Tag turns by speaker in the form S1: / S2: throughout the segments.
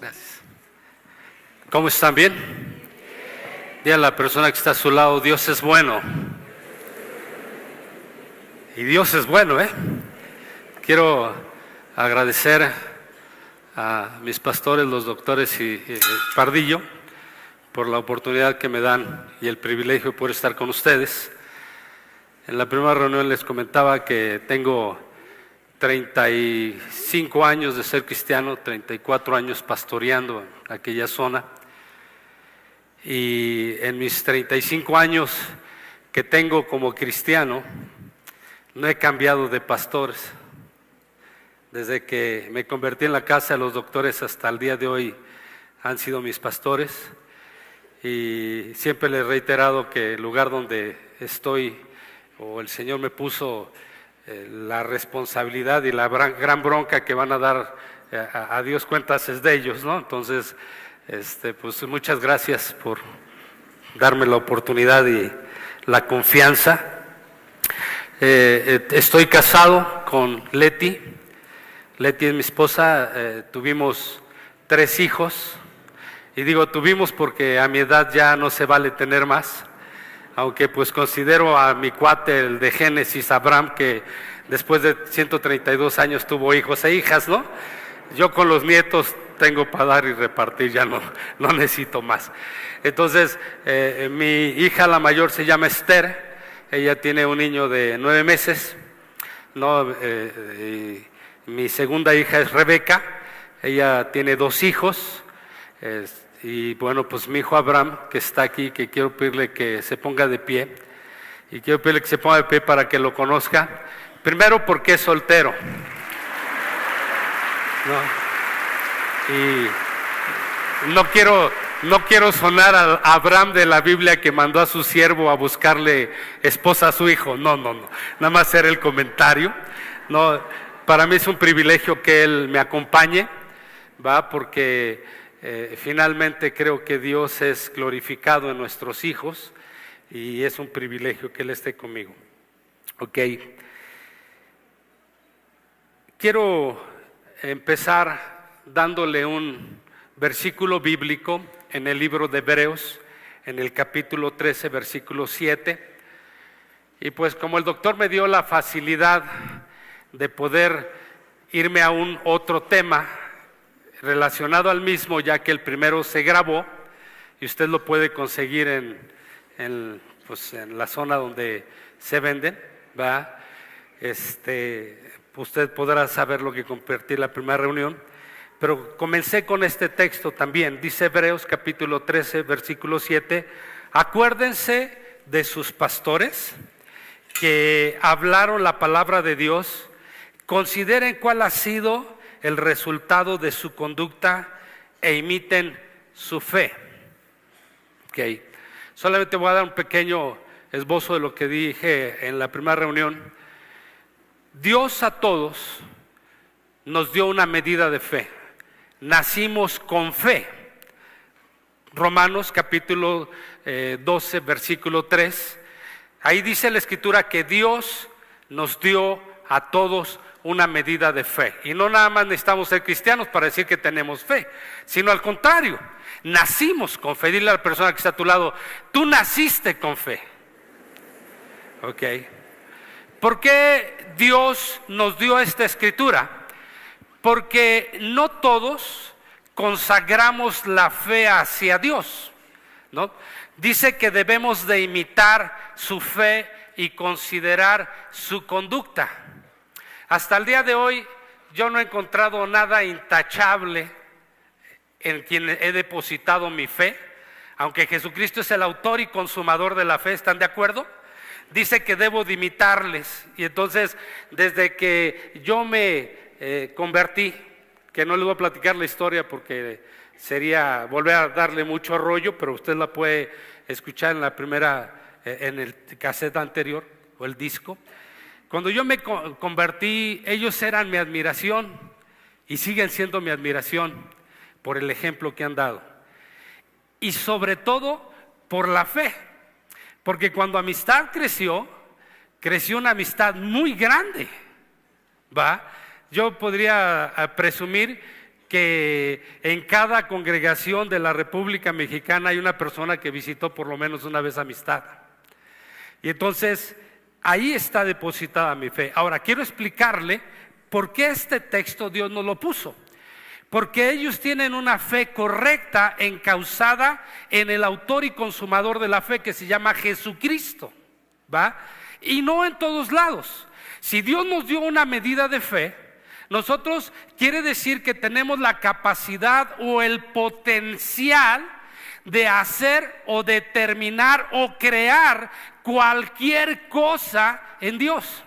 S1: Gracias. ¿Cómo están? ¿Bien? Dile a la persona que está a su lado, Dios es bueno. Y Dios es bueno, ¿eh? Quiero agradecer a mis pastores, los doctores y Pardillo, por la oportunidad que me dan y el privilegio de poder estar con ustedes. En la primera reunión les comentaba que tengo 35 años de ser cristiano, 34 años pastoreando en aquella zona. Y en mis 35 años que tengo como cristiano, no he cambiado de pastores. Desde que me convertí en la casa de los doctores hasta el día de hoy han sido mis pastores. Y siempre les he reiterado que el lugar donde estoy, o el Señor me puso la responsabilidad y la gran bronca que van a dar a Dios cuentas es de ellos, ¿no? Entonces, pues muchas gracias por darme la oportunidad y la confianza. Estoy casado con Leti. Leti es mi esposa. Tuvimos 3 hijos. Y digo tuvimos porque a mi edad ya no se vale tener más. Aunque pues considero a mi cuate, el de Génesis, Abraham, que después de 132 años tuvo hijos e hijas, ¿no? Yo con los nietos tengo para dar y repartir, ya no necesito más. Entonces, mi hija la mayor se llama Esther, ella tiene un niño de 9 meses, ¿no? Mi segunda hija es Rebeca, ella tiene 2 hijos, y bueno, pues mi hijo Abraham, que está aquí, que quiero pedirle que se ponga de pie, y quiero pedirle que se ponga de pie para que lo conozca. Primero porque es soltero, ¿no? Y no quiero sonar a Abraham de la Biblia que mandó a su siervo a buscarle esposa a su hijo. No, nada más era el comentario. No, para mí es un privilegio que él me acompañe, ¿va? Porque finalmente creo que Dios es glorificado en nuestros hijos y es un privilegio que Él esté conmigo. Ok. Quiero empezar dándole un versículo bíblico en el libro de Hebreos, en el capítulo 13, versículo 7. Y pues como el doctor me dio la facilidad de poder irme a un otro tema relacionado al mismo, ya que el primero se grabó y usted lo puede conseguir en la zona donde se venden, ¿va? Usted podrá saber lo que compartí en la primera reunión, pero comencé con este texto también. Dice Hebreos capítulo 13, versículo 7, acuérdense de sus pastores que hablaron la palabra de Dios, consideren cuál ha sido el resultado de su conducta e imiten su fe. Okay. Solamente voy a dar un pequeño esbozo de lo que dije en la primera reunión. Dios a todos nos dio una medida de fe. Nacimos con fe. Romanos capítulo 12, versículo 3. Ahí dice la Escritura que Dios nos dio a todos una medida de fe. Y no nada más necesitamos ser cristianos para decir que tenemos fe, sino al contrario, nacimos con fe. Dile a la persona que está a tu lado, tú naciste con fe. Ok. ¿Por qué Dios nos dio esta escritura? Porque no todos consagramos la fe hacia Dios, ¿no? Dice que debemos de imitar su fe y considerar su conducta. Hasta el día de hoy yo no he encontrado nada intachable en quien he depositado mi fe, aunque Jesucristo es el autor y consumador de la fe. ¿Están de acuerdo? Dice que debo de imitarles, y entonces desde que yo me convertí, que no les voy a platicar la historia porque sería volver a darle mucho rollo, pero usted la puede escuchar en la primera, en el cassette anterior o el disco. Cuando yo me convertí, ellos eran mi admiración y siguen siendo mi admiración por el ejemplo que han dado. Y sobre todo por la fe, porque cuando amistad creció una amistad muy grande, ¿va? Yo podría presumir que en cada congregación de la República Mexicana hay una persona que visitó por lo menos una vez Amistad. Y entonces ahí está depositada mi fe. Ahora quiero explicarle por qué este texto Dios nos lo puso. Porque ellos tienen una fe correcta, encauzada en el autor y consumador de la fe, que se llama Jesucristo, ¿va? Y no en todos lados. Si Dios nos dio una medida de fe, nosotros quiere decir que tenemos la capacidad o el potencial de hacer o determinar o crear cualquier cosa en Dios.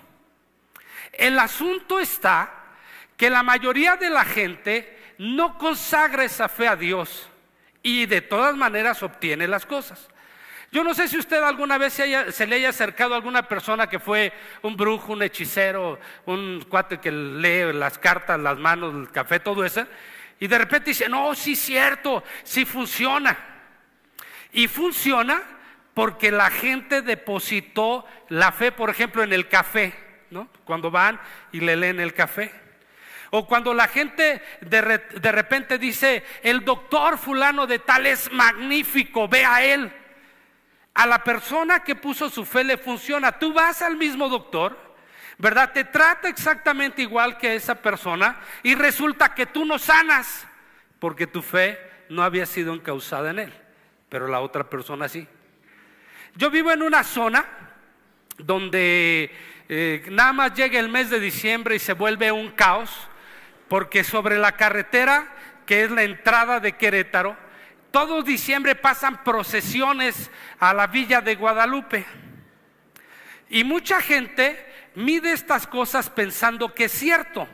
S1: El asunto está que la mayoría de la gente no consagra esa fe a Dios y de todas maneras obtiene las cosas. Yo no sé si usted alguna vez se le haya acercado a alguna persona que fue un brujo, un hechicero, un cuate que lee las cartas, las manos, el café, todo eso, y de repente dice, no, sí es cierto, sí funciona. Y funciona porque la gente depositó la fe, por ejemplo, en el café, ¿no? Cuando van y le leen el café. O cuando la gente de repente dice, el doctor fulano de tal es magnífico, ve a él. A la persona que puso su fe le funciona. Tú vas al mismo doctor, ¿verdad? Te trata exactamente igual que esa persona y resulta que tú no sanas porque tu fe no había sido encauzada en él, pero la otra persona sí. Yo vivo en una zona donde nada más llega el mes de diciembre y se vuelve un caos, porque sobre la carretera que es la entrada de Querétaro, todo diciembre pasan procesiones a la Villa de Guadalupe. Y mucha gente mide estas cosas pensando que es cierto.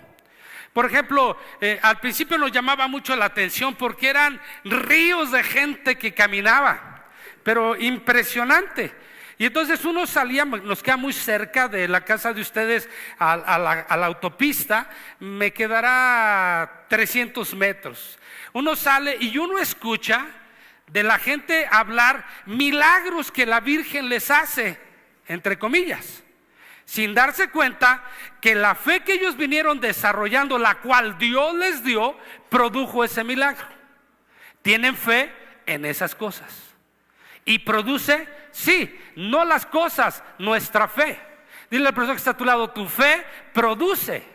S1: Por ejemplo, al principio nos llamaba mucho la atención porque eran ríos de gente que caminaba, pero impresionante. Y entonces uno salía, nos queda muy cerca de la casa de ustedes a la autopista, me quedará 300 metros. Uno sale y uno escucha de la gente hablar milagros que la Virgen les hace, entre comillas, sin darse cuenta que la fe que ellos vinieron desarrollando, la cual Dios les dio, produjo ese milagro. Tienen fe en esas cosas. Y produce, sí, no las cosas, nuestra fe. Dile a la persona que está a tu lado, tu fe produce.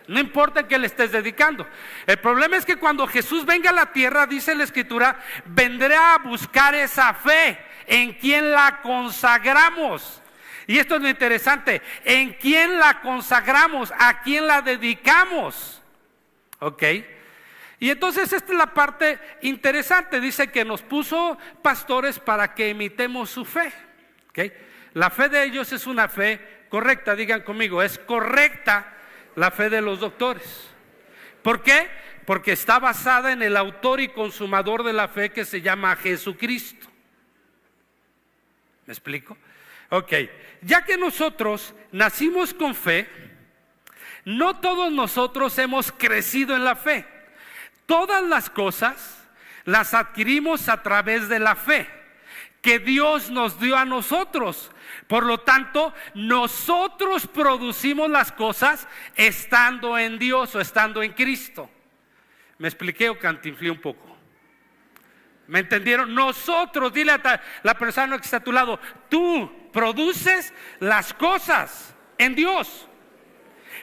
S1: No importa en qué le estés dedicando. El problema es que cuando Jesús venga a la tierra, dice la Escritura, vendrá a buscar esa fe. ¿En quién la consagramos? Y esto es lo interesante. ¿En quién la consagramos? ¿A quién la dedicamos? ¿Ok? Y entonces esta es la parte interesante. Dice que nos puso pastores para que imitemos su fe. ¿Okay? La fe de ellos es una fe correcta. Digan conmigo, es correcta la fe de los doctores. ¿Por qué? Porque está basada en el autor y consumador de la fe que se llama Jesucristo. ¿Me explico? Ok, ya que nosotros nacimos con fe, no todos nosotros hemos crecido en la fe. Todas las cosas las adquirimos a través de la fe que Dios nos dio a nosotros. Por lo tanto, nosotros producimos las cosas estando en Dios o estando en Cristo. ¿Me expliqué o cantinflé un poco? ¿Me entendieron? Nosotros, dile a la persona que está a tu lado, tú produces las cosas en Dios.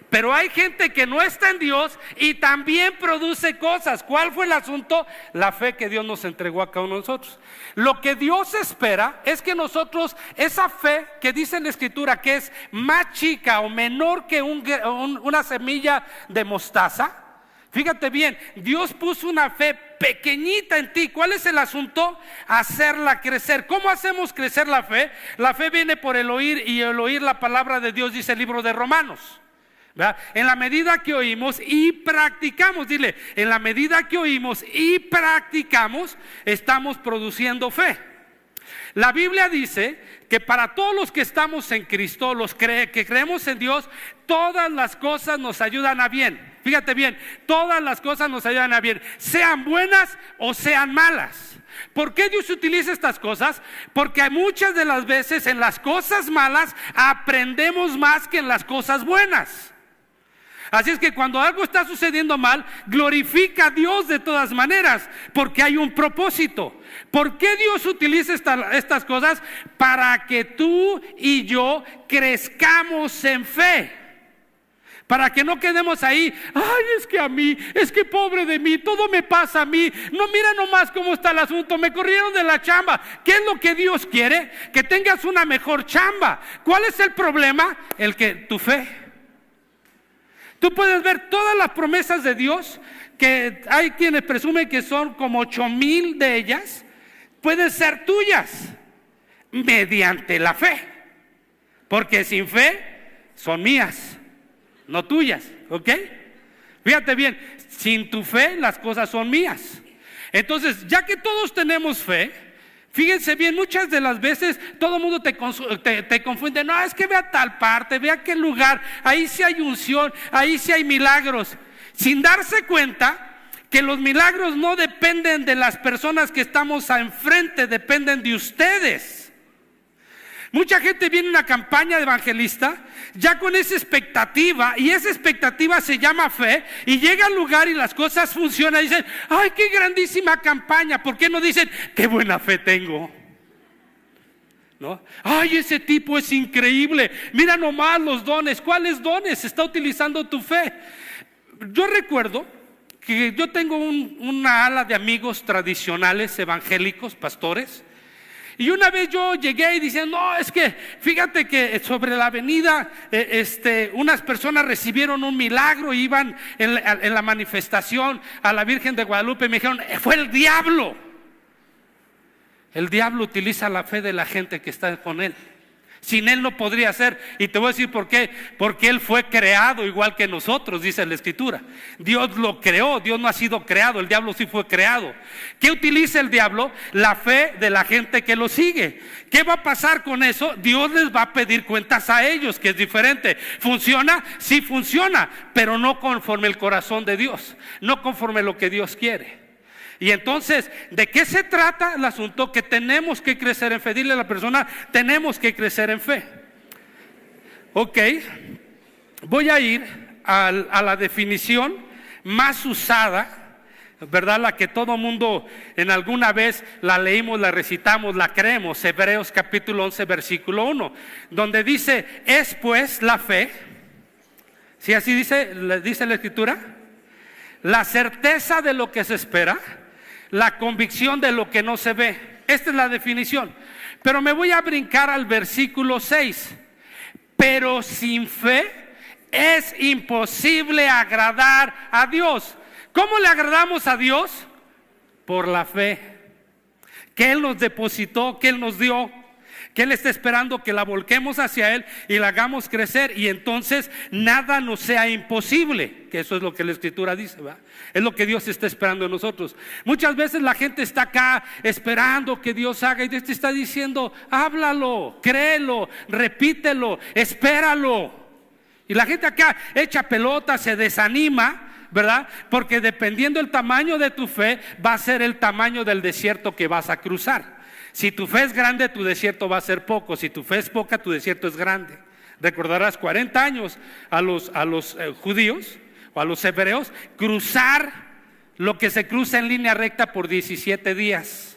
S1: Pero hay gente que no está en Dios y también produce cosas. ¿Cuál fue el asunto? La fe que Dios nos entregó a cada uno de nosotros. Lo que Dios espera es que nosotros, esa fe que dice en la Escritura que es más chica o menor que una semilla de mostaza. Fíjate bien, Dios puso una fe pequeñita en ti. ¿Cuál es el asunto? Hacerla crecer. ¿Cómo hacemos crecer la fe? La fe viene por el oír, y el oír la palabra de Dios, dice el libro de Romanos. ¿Verdad? En la medida que oímos y practicamos, dile, en la medida que oímos y practicamos, estamos produciendo fe. La Biblia dice que para todos los que estamos en Cristo, los que creemos en Dios, todas las cosas nos ayudan a bien. Fíjate bien, todas las cosas nos ayudan a bien, sean buenas o sean malas. ¿Por qué Dios utiliza estas cosas? Porque muchas de las veces en las cosas malas aprendemos más que en las cosas buenas. Así es que cuando algo está sucediendo mal, glorifica a Dios de todas maneras, porque hay un propósito. ¿Por qué Dios utiliza estas cosas? Para que tú y yo crezcamos en fe. Para que no quedemos ahí, ay, es que a mí, es que pobre de mí, todo me pasa a mí. No, mira nomás cómo está el asunto, me corrieron de la chamba. ¿Qué es lo que Dios quiere? Que tengas una mejor chamba. ¿Cuál es el problema? Tu fe. Tú puedes ver todas las promesas de Dios, que hay quienes presumen que son como 8,000 de ellas, pueden ser tuyas mediante la fe. Porque sin fe son mías, no tuyas, ¿ok? Fíjate bien, sin tu fe las cosas son mías. Entonces, ya que todos tenemos fe, fíjense bien, muchas de las veces todo el mundo te confunde. No, es que ve a tal parte, ve a aquel lugar, ahí sí hay unción, ahí sí hay milagros. Sin darse cuenta que los milagros no dependen de las personas que estamos enfrente, dependen de ustedes. Mucha gente viene a una campaña de evangelista ya con esa expectativa, y esa expectativa se llama fe, y llega al lugar y las cosas funcionan y dicen, ay, qué grandísima campaña. ¿Por qué no dicen, qué buena fe tengo? ¿No? Ay, ese tipo es increíble, mira nomás los dones. ¿Cuáles dones está utilizando tu fe? Yo recuerdo que yo tengo una ala de amigos tradicionales evangélicos, pastores. Y una vez yo llegué y decía, no, es que fíjate que sobre la avenida unas personas recibieron un milagro, iban en la manifestación a la Virgen de Guadalupe, y me dijeron, fue el diablo. El diablo utiliza la fe de la gente que está con él. Sin él no podría ser. Y te voy a decir por qué. Porque él fue creado igual que nosotros, dice la Escritura. Dios lo creó, Dios no ha sido creado, el diablo sí fue creado. ¿Qué utiliza el diablo? La fe de la gente que lo sigue. ¿Qué va a pasar con eso? Dios les va a pedir cuentas a ellos, que es diferente. ¿Funciona? Sí funciona, pero no conforme el corazón de Dios, no conforme lo que Dios quiere. Y entonces, ¿de qué se trata el asunto? Que tenemos que crecer en fe. Dile a la persona, tenemos que crecer en fe. Ok, voy a ir a la definición más usada, ¿verdad? La que todo mundo en alguna vez la leímos, la recitamos, la creemos. Hebreos capítulo 11, versículo 1, donde dice, es pues la fe, ¿sí así dice la Escritura? La certeza de lo que se espera, la convicción de lo que no se ve. Esta es la definición. Pero me voy a brincar al versículo 6. Pero sin fe es imposible agradar a Dios. ¿Cómo le agradamos a Dios? Por la fe que Él nos depositó, que Él nos dio, que Él está esperando que la volquemos hacia Él y la hagamos crecer, y entonces nada nos sea imposible, que eso es lo que la Escritura dice, ¿verdad? Es lo que Dios está esperando de nosotros. Muchas veces la gente está acá esperando que Dios haga, y Dios te está diciendo, háblalo, créelo, repítelo, espéralo. Y la gente acá echa pelota, se desanima, ¿verdad? Porque dependiendo del tamaño de tu fe, va a ser el tamaño del desierto que vas a cruzar. Si tu fe es grande, tu desierto va a ser poco. Si tu fe es poca, tu desierto es grande. Recordarás 40 años a los judíos o a los hebreos cruzar lo que se cruza en línea recta por 17 días,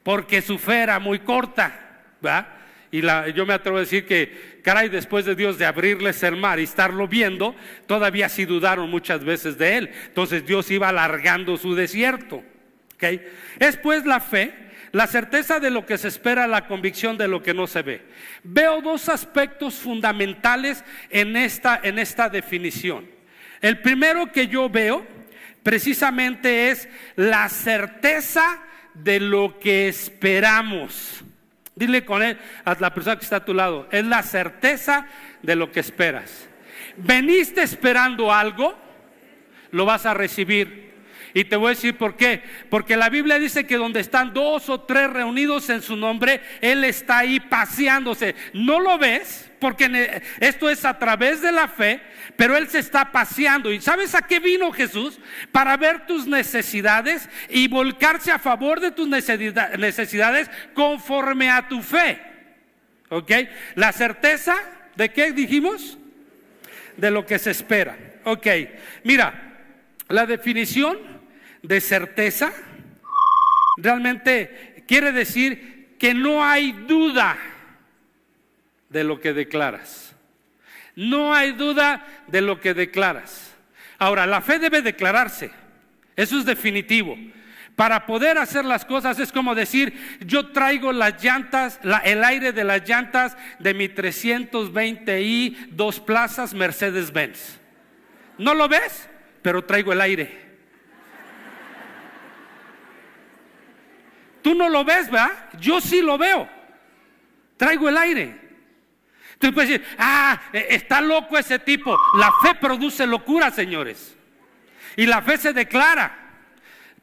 S1: porque su fe era muy corta, ¿verdad? Y yo me atrevo a decir que, caray, después de Dios de abrirles el mar y estarlo viendo, todavía sí dudaron muchas veces de Él. Entonces Dios iba alargando su desierto, ¿okay? Es pues la fe, la certeza de lo que se espera, la convicción de lo que no se ve. Veo dos aspectos fundamentales en esta definición. El primero que yo veo precisamente es la certeza de lo que esperamos. Dile con él a la persona que está a tu lado, es la certeza de lo que esperas. Veniste esperando algo, lo vas a recibir. Y te voy a decir por qué. Porque la Biblia dice que donde están 2 o 3 reunidos en su nombre, Él está ahí paseándose. No lo ves, porque esto es a través de la fe, pero Él se está paseando. ¿Y sabes a qué vino Jesús? Para ver tus necesidades y volcarse a favor de tus necesidades conforme a tu fe. ¿Ok? La certeza, ¿de qué dijimos? De lo que se espera. Ok, mira, la definición de certeza realmente quiere decir que no hay duda de lo que declaras. No hay duda de lo que declaras. Ahora, la fe debe declararse, eso es definitivo. Para poder hacer las cosas es como decir, yo traigo las llantas, el aire de las llantas de mi 320i 2 plazas Mercedes-Benz. ¿No lo ves? Pero traigo el aire. Tú no lo ves, ¿verdad? Yo sí lo veo. Traigo el aire. Entonces puedes decir, está loco ese tipo. La fe produce locura, señores. Y la fe se declara.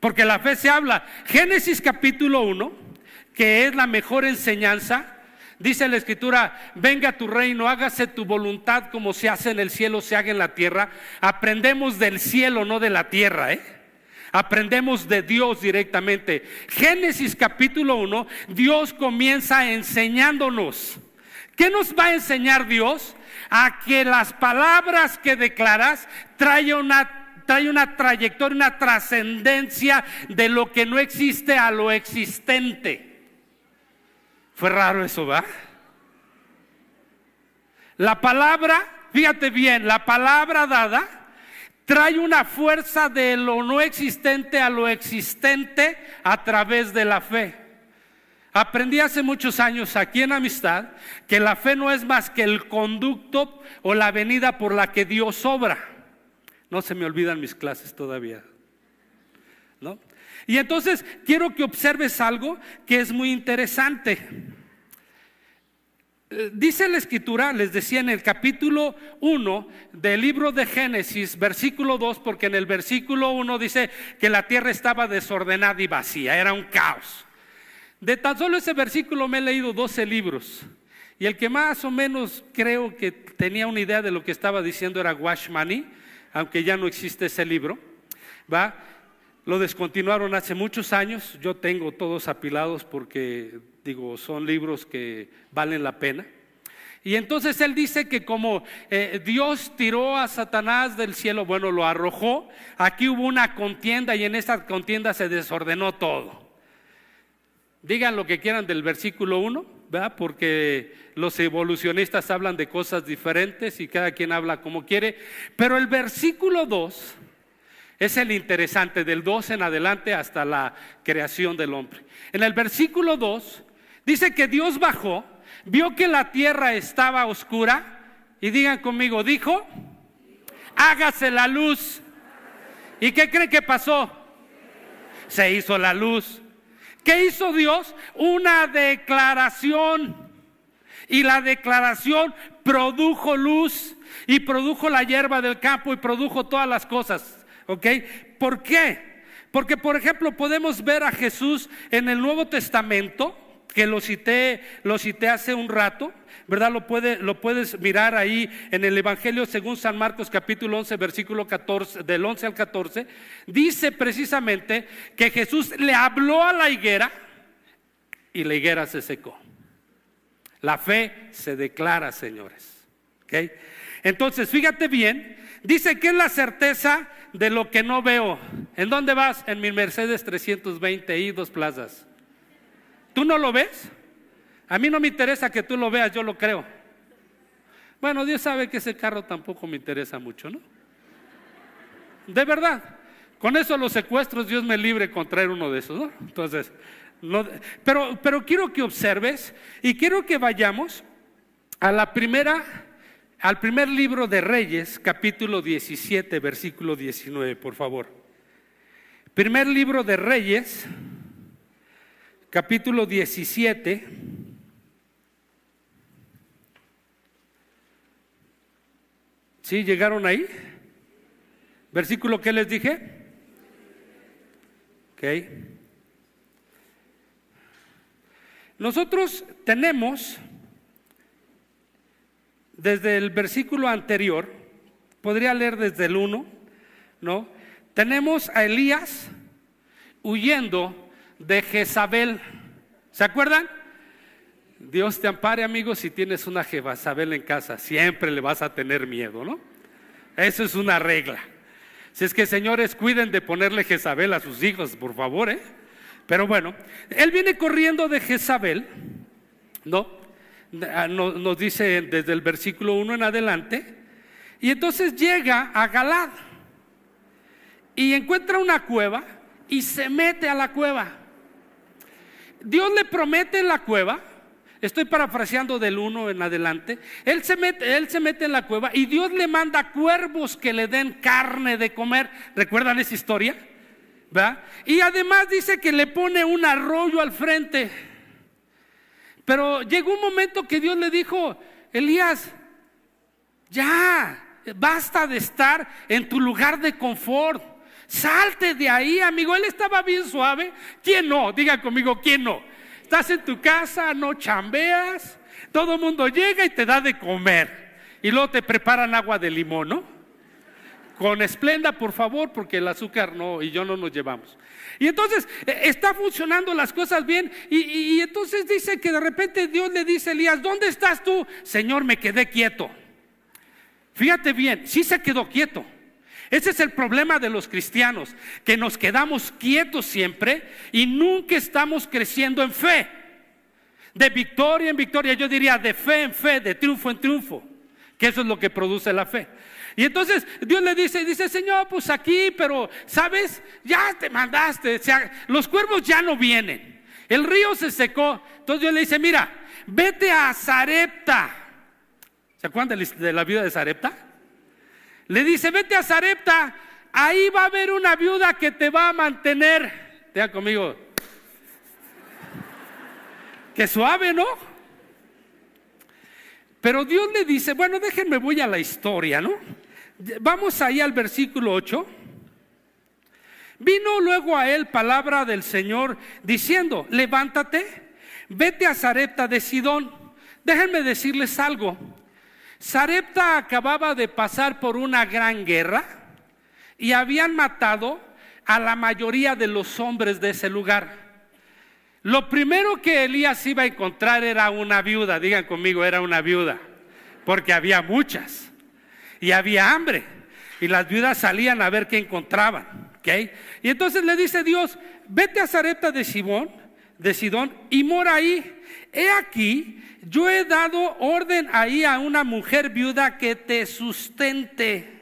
S1: Porque la fe se habla. Génesis capítulo 1, que es la mejor enseñanza, dice la escritura, venga tu reino, hágase tu voluntad como se hace en el cielo, se haga en la tierra. Aprendemos del cielo, no de la tierra, Aprendemos de Dios directamente. Génesis capítulo 1, Dios comienza enseñándonos. ¿Qué nos va a enseñar Dios? A que las palabras que declaras trae una trayectoria, una trascendencia de lo que no existe a lo existente. Fue raro eso, ¿va? La palabra, fíjate bien, la palabra dada trae una fuerza de lo no existente a lo existente a través de la fe. Aprendí hace muchos años aquí en Amistad que la fe no es más que el conducto o la avenida por la que Dios obra. No se me olvidan mis clases todavía, ¿no? Y entonces quiero que observes algo que es muy interesante. Dice la escritura, les decía en el capítulo 1 del libro de Génesis, versículo 2, porque en el versículo 1 dice que la tierra estaba desordenada y vacía, era un caos. De tan solo ese versículo me he leído 12 libros. Y el que más o menos creo que tenía una idea de lo que estaba diciendo era Washmani, aunque ya no existe ese libro, ¿va? Lo descontinuaron hace muchos años. Yo tengo todos apilados porque, son libros que valen la pena. Y entonces él dice que como Dios tiró a Satanás del cielo, bueno, lo arrojó, aquí hubo una contienda y en esta contienda se desordenó todo. Digan lo que quieran del versículo 1, ¿verdad? Porque los evolucionistas hablan de cosas diferentes y cada quien habla como quiere. Pero el versículo 2 es el interesante, del 2 en adelante hasta la creación del hombre. En el versículo 2 dice que Dios bajó, vio que la tierra estaba oscura y digan conmigo, dijo, hágase la luz. ¿Y qué creen que pasó? Se hizo la luz. ¿Qué hizo Dios? Una declaración. Y la declaración produjo luz y produjo la hierba del campo y produjo todas las cosas. ¿Ok? ¿Por qué? Porque, por ejemplo, podemos ver a Jesús en el Nuevo Testamento, que lo cité hace un rato, ¿verdad? Lo puedes mirar ahí en el Evangelio según San Marcos capítulo 11 versículo 14, del 11 al 14. Dice precisamente que Jesús le habló a la higuera y la higuera se secó. La fe se declara, señores. ¿Okay? Entonces, fíjate bien, dice que es la certeza de lo que no veo. ¿En dónde vas? En mi Mercedes 320i 2 plazas. ¿Tú no lo ves? A mí no me interesa que tú lo veas, yo lo creo. Bueno, Dios sabe que ese carro tampoco me interesa mucho, ¿no? De verdad, con eso los secuestros, Dios me libre con traer uno de esos, ¿no? Entonces, pero quiero que observes y quiero que vayamos al primer libro de Reyes, capítulo 17, versículo 19, por favor. Primer libro de Reyes, capítulo 17. ¿Sí? ¿Llegaron ahí? ¿Versículo qué les dije? Ok. Nosotros tenemos, desde el versículo anterior, podría leer desde el 1, ¿no? Tenemos a Elías huyendo de Jezabel. ¿Se acuerdan? Dios te ampare, amigos, si tienes una Jezabel en casa, siempre le vas a tener miedo, ¿no? Eso es una regla. Si es que, señores, cuiden de ponerle Jezabel a sus hijos, por favor, ¿eh? Pero bueno, él viene corriendo de Jezabel, ¿no? Nos dice desde el versículo 1 en adelante. Y entonces llega a Galaad y encuentra una cueva y se mete a la cueva. Dios le promete en la cueva. Estoy parafraseando del 1 en adelante. Él se mete en la cueva y Dios le manda cuervos que le den carne de comer. ¿Recuerdan esa historia? ¿Verdad? Y además dice que le pone un arroyo al frente. Pero llegó un momento que Dios le dijo: Elías, ya, basta de estar en tu lugar de confort. Salte de ahí, amigo. Él estaba bien suave. ¿Quién no? Diga conmigo, ¿quién no? Estás en tu casa, no chambeas, todo el mundo llega y te da de comer. Y luego te preparan agua de limón, ¿no? Con Esplenda, por favor, porque el azúcar no, y yo no nos llevamos. Y entonces está funcionando las cosas bien. Y entonces dice que de repente Dios le dice a Elías: ¿dónde estás tú? Señor, me quedé quieto. Fíjate bien, sí se quedó quieto. Ese es el problema de los cristianos, que nos quedamos quietos siempre y nunca estamos creciendo en fe. De victoria en victoria, yo diría de fe en fe, de triunfo en triunfo, que eso es lo que produce la fe. Y entonces Dios le dice: Señor, pues aquí, pero ¿sabes? Ya te mandaste, o sea, los cuervos ya no vienen, el río se secó. Entonces Dios le dice: mira, vete a Sarepta. ¿Se acuerdan de la viuda de Sarepta? Le dice: vete a Sarepta, ahí va a haber una viuda que te va a mantener. Diga conmigo, qué suave, ¿no? Pero Dios le dice, bueno, déjenme, voy a la historia, ¿no? Vamos ahí al versículo 8. Vino luego a él palabra del Señor diciendo: levántate, vete a Sarepta de Sidón. Déjenme decirles algo. Sarepta acababa de pasar por una gran guerra y habían matado a la mayoría de los hombres de ese lugar. Lo primero que Elías iba a encontrar era una viuda. Digan conmigo, era una viuda, porque había muchas y había hambre y las viudas salían a ver qué encontraban, ¿okay? Y entonces le dice Dios: vete a Sarepta de Sidón y mora ahí. He aquí, yo he dado orden ahí a una mujer viuda que te sustente.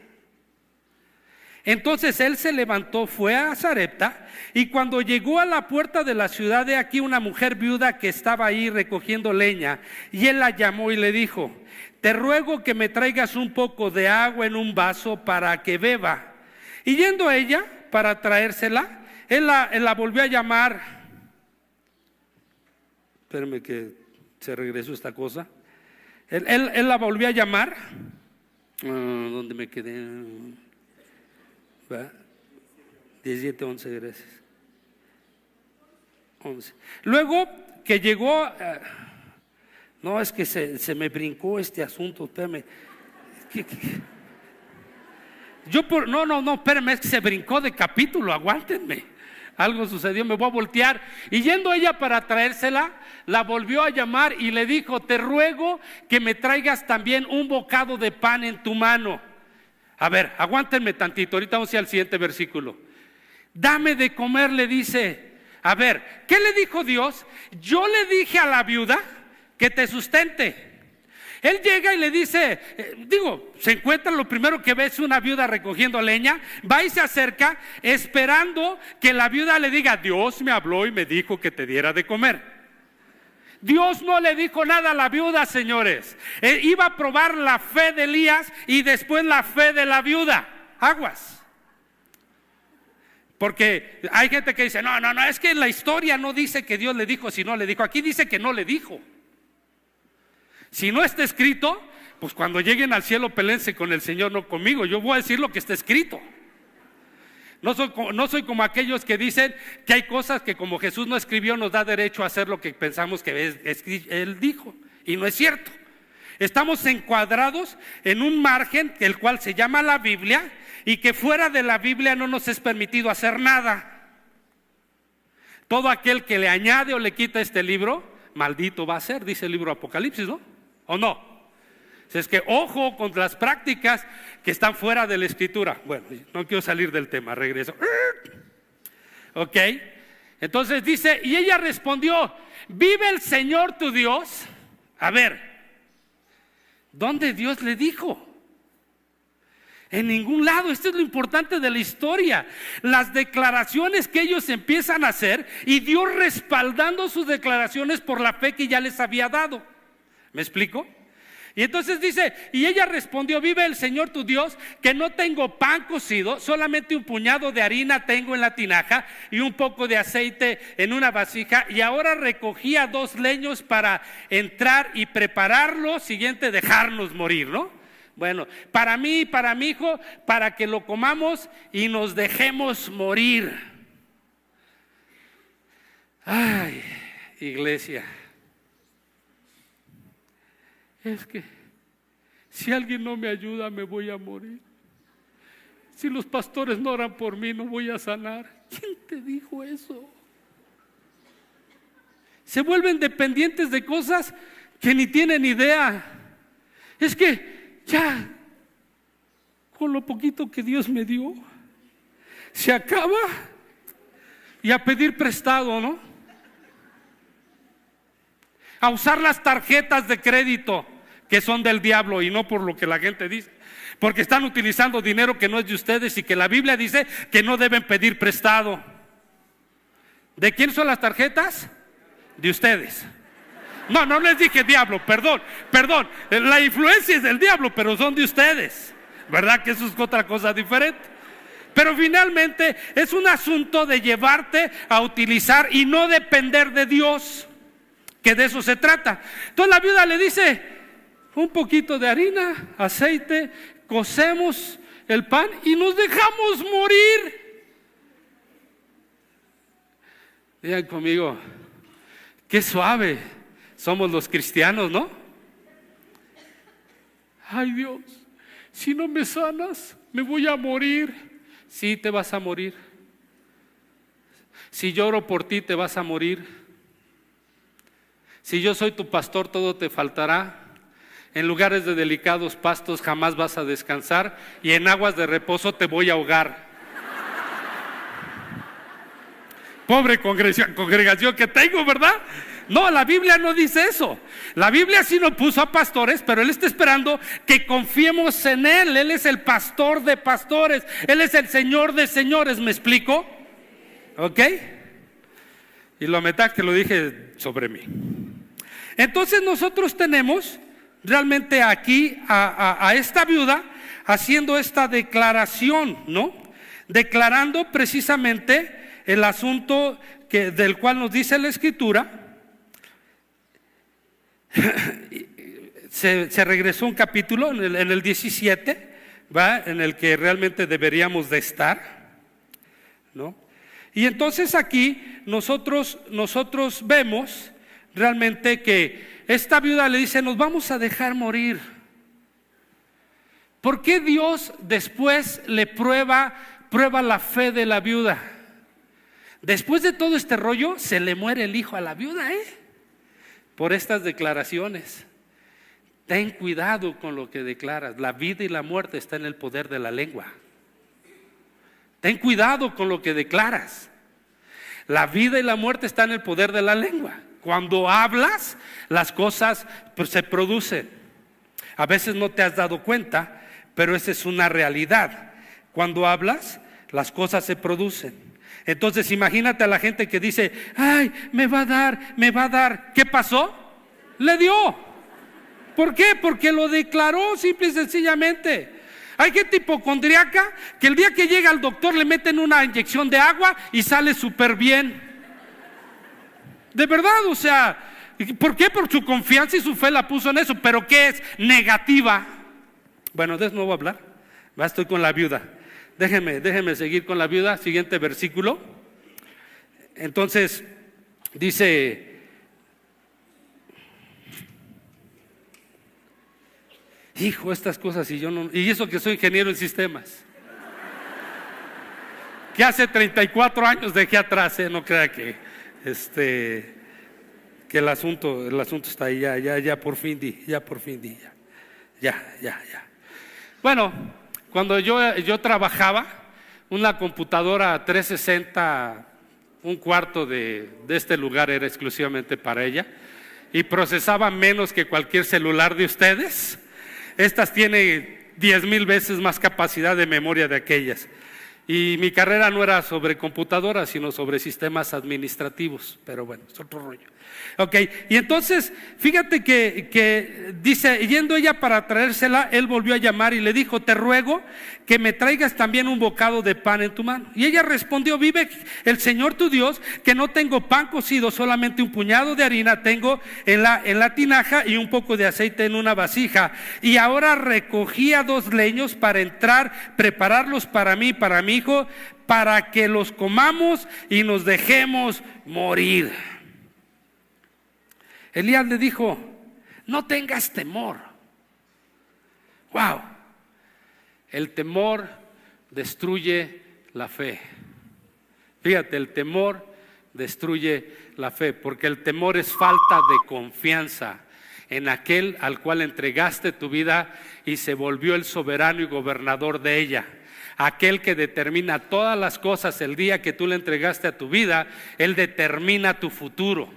S1: Entonces él se levantó, fue a Sarepta, y cuando llegó a la puerta de la ciudad, he aquí una mujer viuda que estaba ahí recogiendo leña. Y él la llamó y le dijo: te ruego que me traigas un poco de agua en un vaso para que beba. Y yendo a ella para traérsela, él la volvió a llamar. Espérenme que se regresó esta cosa. Él la volvió a llamar. ¿Dónde me quedé? 17, 11, gracias. 11. Luego que llegó, no, es que se me brincó este asunto, espérame. No, espérame, es que se brincó de capítulo, aguántenme. Algo sucedió, me voy a voltear. Y yendo ella para traérsela, la volvió a llamar y le dijo: te ruego que me traigas también un bocado de pan en tu mano. A ver, aguántenme tantito, ahorita vamos a ir al siguiente versículo. Dame de comer, le dice. A ver, ¿qué le dijo Dios? Yo le dije a la viuda que te sustente. Él llega y le dice, se encuentra, lo primero que ve es una viuda recogiendo leña, va y se acerca esperando que la viuda le diga: Dios me habló y me dijo que te diera de comer. Dios no le dijo nada a la viuda, señores. Iba a probar la fe de Elías y después la fe de la viuda. Aguas. Porque hay gente que dice: no, es que la historia no dice que Dios le dijo, si no le dijo. Aquí dice que no le dijo. Si no está escrito, pues cuando lleguen al cielo pelense con el Señor, no conmigo. Yo voy a decir lo que está escrito. No soy como aquellos que dicen que hay cosas que como Jesús no escribió, nos da derecho a hacer lo que pensamos que Él dijo. Y no es cierto. Estamos encuadrados en un margen, el cual se llama la Biblia, y que fuera de la Biblia no nos es permitido hacer nada. Todo aquel que le añade o le quita este libro, maldito va a ser, dice el libro Apocalipsis, ¿no? ¿O no? Si es que ojo con las prácticas que están fuera de la Escritura. Bueno, no quiero salir del tema, regreso. Ok, entonces dice, y ella respondió, vive el Señor tu Dios. A ver, ¿dónde Dios le dijo? En ningún lado. Esto es lo importante de la historia. Las declaraciones que ellos empiezan a hacer y Dios respaldando sus declaraciones por la fe que ya les había dado. ¿Me explico? Y entonces dice, y ella respondió, vive el Señor tu Dios, que no tengo pan cocido, solamente un puñado de harina tengo en la tinaja y un poco de aceite en una vasija, y ahora recogía 2 leños para entrar y prepararlo, siguiente, dejarnos morir, ¿no? Bueno, para mí y para mi hijo, para que lo comamos y nos dejemos morir. Ay, iglesia, es que si alguien no me ayuda me voy a morir. Si los pastores no oran por mí no voy a sanar. ¿Quién te dijo eso? Se vuelven dependientes de cosas que ni tienen idea. Es que ya, con lo poquito que Dios me dio, se acaba y a pedir prestado, ¿no? A usar las tarjetas de crédito que son del diablo y no por lo que la gente dice, porque están utilizando dinero que no es de ustedes y que la Biblia dice que no deben pedir prestado. ¿De quién son las tarjetas? De ustedes. No les dije diablo, perdón, la influencia es del diablo, pero son de ustedes, ¿verdad? Que eso es otra cosa diferente. Pero finalmente es un asunto de llevarte a utilizar y no depender de Dios, que de eso se trata. Entonces la viuda le dice, un poquito de harina, aceite, cocemos el pan y nos dejamos morir. Digan conmigo, qué suave somos los cristianos, ¿no? Ay Dios, si no me sanas, me voy a morir. Sí, te vas a morir. Si lloro por ti, te vas a morir. Si yo soy tu pastor, todo te faltará. En lugares de delicados pastos jamás vas a descansar, y en aguas de reposo te voy a ahogar. Pobre congregación que tengo, ¿verdad? No, la Biblia no dice eso. La Biblia sí nos puso a pastores, pero Él está esperando que confiemos en Él. Él es el pastor de pastores, Él es el Señor de señores. ¿Me explico? ¿Ok? Y lo metá que lo dije sobre mí. Entonces nosotros tenemos realmente aquí a esta viuda haciendo esta declaración, ¿no? Declarando precisamente el asunto del cual nos dice la Escritura. Se regresó un capítulo en el 17, ¿va? En el que realmente deberíamos de estar, ¿no? Y entonces aquí nosotros vemos realmente que esta viuda le dice, nos vamos a dejar morir. ¿Por qué Dios después le prueba la fe de la viuda? Después de todo este rollo, se le muere el hijo a la viuda, por estas declaraciones. Ten cuidado con lo que declaras. La vida y la muerte está en el poder de la lengua. Ten cuidado con lo que declaras. La vida y la muerte están en el poder de la lengua. Cuando hablas, las cosas se producen. A veces no te has dado cuenta, pero esa es una realidad. Cuando hablas, las cosas se producen. Entonces imagínate a la gente que dice, ay, me va a dar. ¿Qué pasó? Le dio. ¿Por qué? Porque lo declaró simple y sencillamente. Hay gente hipocondriaca que el día que llega al doctor le meten una inyección de agua y sale súper bien. De verdad, o sea, ¿por qué? Por su confianza y su fe la puso en eso. ¿Pero qué es? Negativa. Bueno, de eso no voy a hablar. Estoy con la viuda. Déjenme seguir con la viuda. Siguiente versículo. Entonces, dice, hijo, estas cosas y eso que soy ingeniero en sistemas. Que hace 34 años dejé atrás, no crea que el asunto está ahí, ya por fin di. Ya. Bueno, cuando yo trabajaba, una computadora 360, un cuarto de este lugar era exclusivamente para ella, y procesaba menos que cualquier celular de ustedes. Estas tienen 10,000 veces más capacidad de memoria de aquellas. Y mi carrera no era sobre computadoras, sino sobre sistemas administrativos, pero bueno, es otro rollo. Ok, y entonces, fíjate que dice, yendo ella para traérsela, él volvió a llamar y le dijo: te ruego que me traigas también un bocado de pan en tu mano. Y ella respondió: vive el Señor tu Dios, que no tengo pan cocido, solamente un puñado de harina tengo en la tinaja y un poco de aceite en una vasija. Y ahora recogía 2 leños para entrar, prepararlos para mí, para mi hijo, para que los comamos y nos dejemos morir. Elías le dijo: no tengas temor. Wow. El temor destruye la fe. Fíjate, el temor destruye la fe, porque el temor es falta de confianza en aquel al cual entregaste tu vida y se volvió el soberano y gobernador de ella. Aquel que determina todas las cosas. El día que tú le entregaste a tu vida, Él determina tu futuro.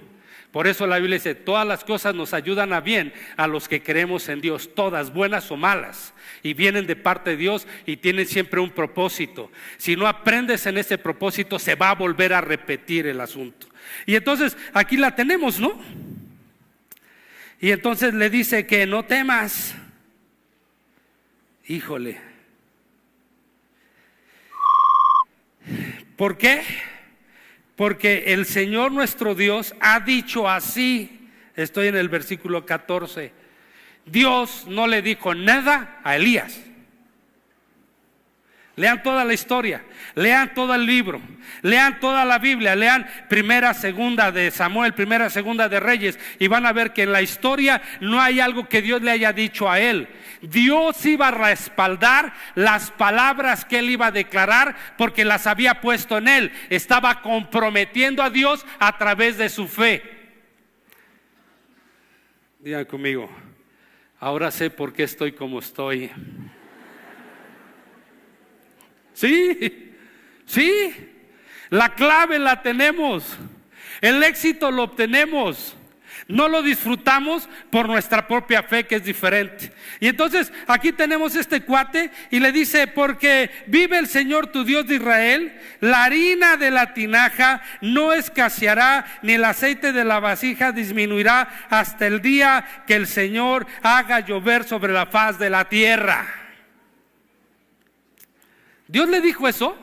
S1: Por eso la Biblia dice: todas las cosas nos ayudan a bien a los que creemos en Dios, todas, buenas o malas, y vienen de parte de Dios y tienen siempre un propósito. Si no aprendes en ese propósito, se va a volver a repetir el asunto. Y entonces aquí la tenemos, ¿no? Y entonces le dice que no temas. Híjole. ¿Por qué? Porque el Señor nuestro Dios ha dicho así. Estoy en el versículo 14. Dios no le dijo nada a Elías. Lean toda la historia, lean todo el libro, lean toda la Biblia, lean 1, 2 de Samuel, 1, 2 de Reyes, y van a ver que en la historia no hay algo que Dios le haya dicho a él. Dios iba a respaldar las palabras que él iba a declarar porque las había puesto en él. Estaba comprometiendo a Dios a través de su fe. Digan conmigo: ahora sé por qué estoy como estoy. Sí, la clave la tenemos, el éxito lo obtenemos, no lo disfrutamos por nuestra propia fe, que es diferente. Y entonces aquí tenemos este cuate y le dice: porque vive el Señor tu Dios de Israel, la harina de la tinaja no escaseará, ni el aceite de la vasija disminuirá hasta el día que el Señor haga llover sobre la faz de la tierra. ¿Dios le dijo eso?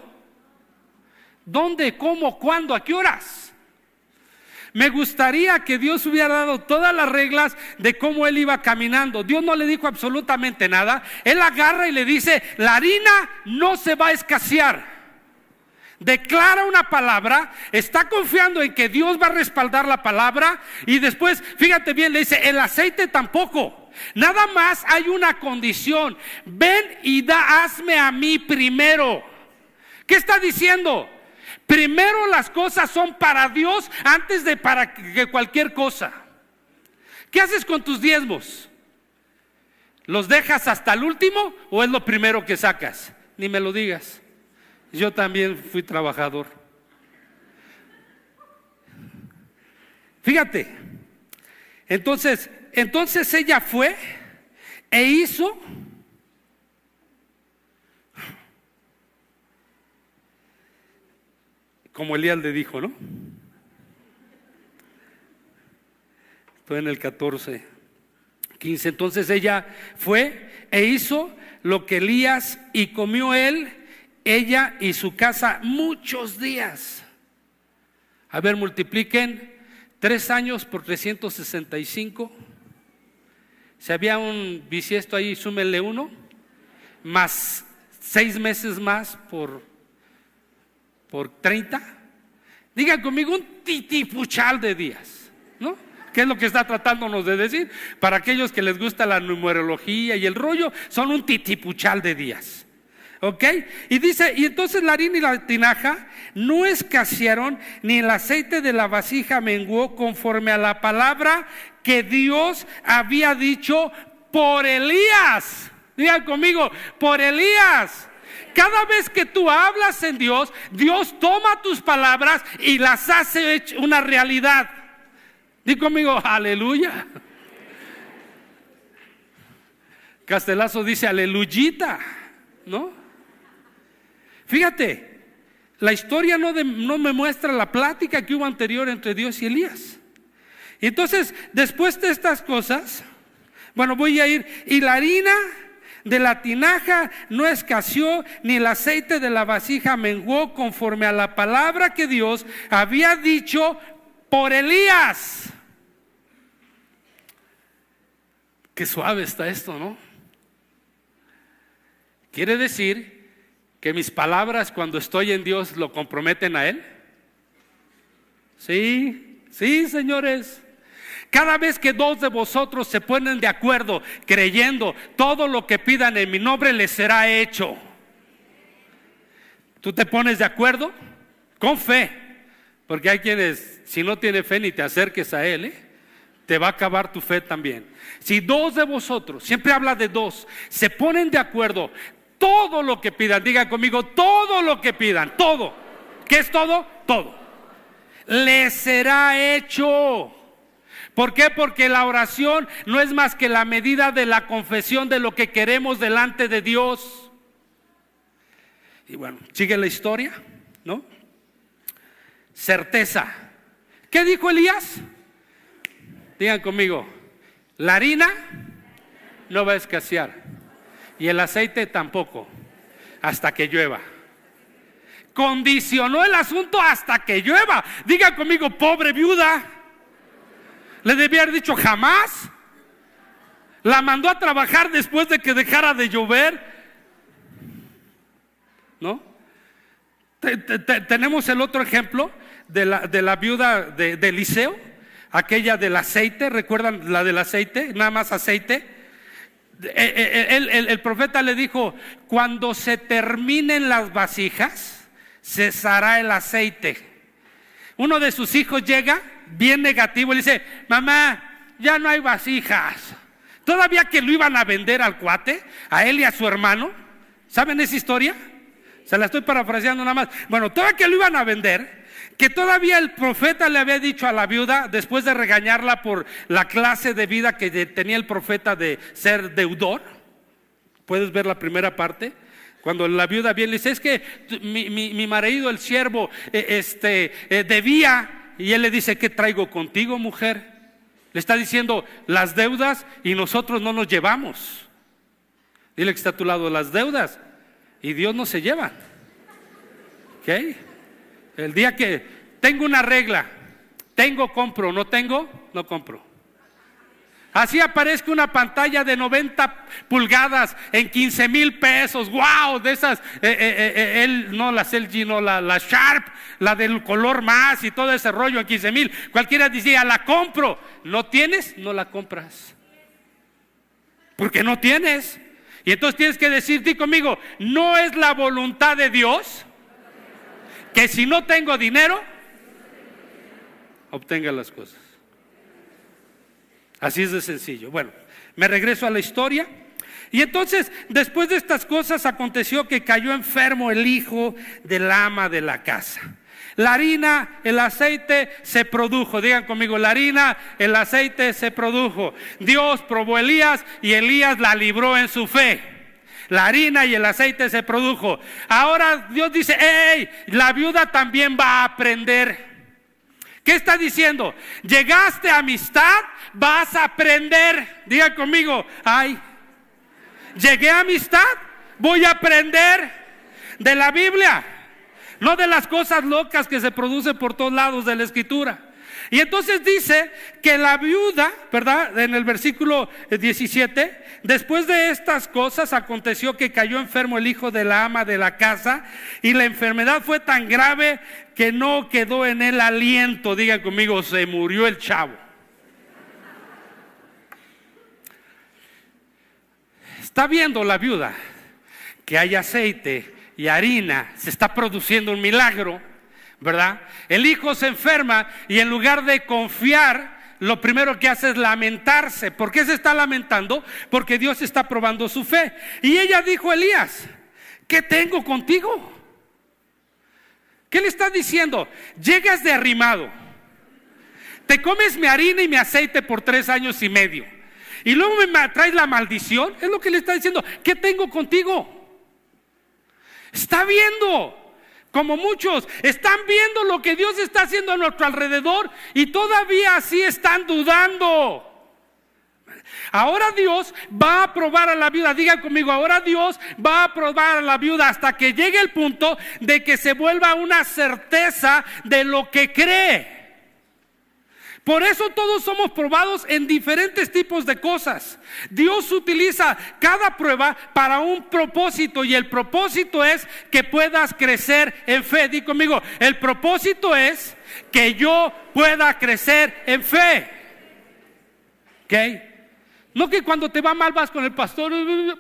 S1: ¿Dónde? ¿Cómo? ¿Cuándo? ¿A qué horas? Me gustaría que Dios hubiera dado todas las reglas de cómo él iba caminando. Dios no le dijo absolutamente nada. Él agarra y le dice: la harina no se va a escasear. Declara una palabra, está confiando en que Dios va a respaldar la palabra. Y después, fíjate bien, le dice: el aceite tampoco. Nada más hay una condición: ven y hazme a mí primero. ¿Qué está diciendo? Primero las cosas son para Dios antes de para que cualquier cosa. ¿Qué haces con tus diezmos? ¿Los dejas hasta el último o es lo primero que sacas? Ni me lo digas. Yo también fui trabajador. Fíjate. Entonces ella fue e hizo como Elías le dijo, ¿no? Estoy en el 14, 15. Entonces ella fue e hizo lo que Elías, y comió él, ella y su casa muchos días. A ver, multipliquen 3 años por 365. Si había un bisiesto ahí, súmenle 1, más 6 meses más por 30. Digan conmigo: un titipuchal de días, ¿no? ¿Qué es lo que está tratándonos de decir? Para aquellos que les gusta la numerología y el rollo, son un titipuchal de días. ¿Ok? Y dice: y entonces la harina y la tinaja no escasearon, ni el aceite de la vasija menguó, conforme a la palabra que Dios había dicho por Elías. Digan conmigo, por Elías. Cada vez que tú hablas en Dios, Dios toma tus palabras y las hace una realidad. Digan conmigo, aleluya. Castelazo dice aleluyita, ¿no? Fíjate, la historia no me muestra la plática que hubo anterior entre Dios y Elías. Y entonces, después de estas cosas, bueno, voy a ir, y la harina de la tinaja no escaseó, ni el aceite de la vasija menguó, conforme a la palabra que Dios había dicho por Elías. Qué suave está esto, ¿no? Quiere decir que mis palabras cuando estoy en Dios lo comprometen a Él. Sí, señores. Cada vez que dos de vosotros se ponen de acuerdo, creyendo, todo lo que pidan en mi nombre les será hecho. ¿Tú te pones de acuerdo? Con fe. Porque hay quienes, si no tiene fe ni te acerques a Él, te va a acabar tu fe también. Si dos de vosotros, siempre habla de dos, se ponen de acuerdo, todo lo que pidan, digan conmigo, todo lo que pidan, todo. ¿Qué es todo? Todo. Les será hecho. ¿Por qué? Porque la oración no es más que la medida de la confesión de lo que queremos delante de Dios. Y bueno, sigue la historia, ¿no? Certeza. ¿Qué dijo Elías? Digan conmigo, la harina no va a escasear y el aceite tampoco, hasta que llueva. Condicionó el asunto hasta que llueva. Digan conmigo, pobre viuda. Le debía haber dicho jamás. La mandó a trabajar después de que dejara de llover, ¿no? Tenemos el otro ejemplo de la viuda de Eliseo, aquella del aceite. ¿Recuerdan la del aceite? Nada más aceite. El profeta le dijo, cuando se terminen las vasijas, cesará el aceite. Uno de sus hijos llega bien negativo y le dice, mamá, ya no hay vasijas. Todavía que lo iban a vender al cuate, a él y a su hermano. ¿Saben esa historia? Se la estoy parafraseando nada más. Bueno, todavía que lo iban a vender, que todavía el profeta le había dicho a la viuda, después de regañarla por la clase de vida que tenía el profeta de ser deudor. Puedes ver la primera parte. Cuando la viuda viene y dice, es que mi marido, el siervo, debía. Y él le dice, ¿qué traigo contigo, mujer? Le está diciendo, las deudas y nosotros no nos llevamos. Dile que está a tu lado, las deudas y Dios no se llevan. ¿Ok? El día que tengo una regla, tengo, compro, no tengo, no compro. Así aparezca una pantalla de 90 pulgadas en 15,000 pesos. ¡Wow! De esas, no las LG, no la Sharp, la del color más y todo ese rollo en 15,000. Cualquiera decía, la compro. ¿No tienes? No la compras. Porque no tienes. Y entonces tienes que decir, di conmigo, no es la voluntad de Dios que si no tengo dinero, obtenga las cosas. Así es de sencillo. Bueno, me regreso a la historia. Y entonces, después de estas cosas, aconteció que cayó enfermo el hijo del ama de la casa. La harina, el aceite se produjo. Digan conmigo, la harina, el aceite se produjo. Dios probó a Elías y Elías la libró en su fe. La harina y el aceite se produjo. Ahora Dios dice, ¡hey! La viuda también va a aprender. ¿Qué está diciendo? Llegaste a amistad, vas a aprender. Diga conmigo, ay, llegué a amistad, voy a aprender de la Biblia, no de las cosas locas que se producen por todos lados de la Escritura. Y entonces dice que la viuda, ¿verdad? En el versículo 17, después de estas cosas aconteció que cayó enfermo el hijo de la ama de la casa y la enfermedad fue tan grave que no quedó en él aliento. Diga conmigo, se murió el chavo. Está viendo la viuda que hay aceite y harina, se está produciendo un milagro, ¿verdad? El hijo se enferma y en lugar de confiar lo primero que hace es lamentarse. ¿Por qué se está lamentando? Porque Dios está probando su fe. Y ella dijo a Elías: ¿qué tengo contigo? ¿Qué le está diciendo? Llegas de arrimado, te comes mi harina y mi aceite por 3 años y medio, y luego me traes la maldición. Es lo que le está diciendo. ¿Qué tengo contigo? Está viendo, como muchos están viendo lo que Dios está haciendo a nuestro alrededor, y todavía así están dudando. Ahora Dios va a probar a la viuda. Diga conmigo: ahora Dios va a probar a la viuda hasta que llegue el punto de que se vuelva una certeza de lo que cree. Por eso todos somos probados en diferentes tipos de cosas. Dios utiliza cada prueba para un propósito, y el propósito es que puedas crecer en fe. Di conmigo: el propósito es que yo pueda crecer en fe. ¿Ok? No que cuando te va mal vas con el pastor: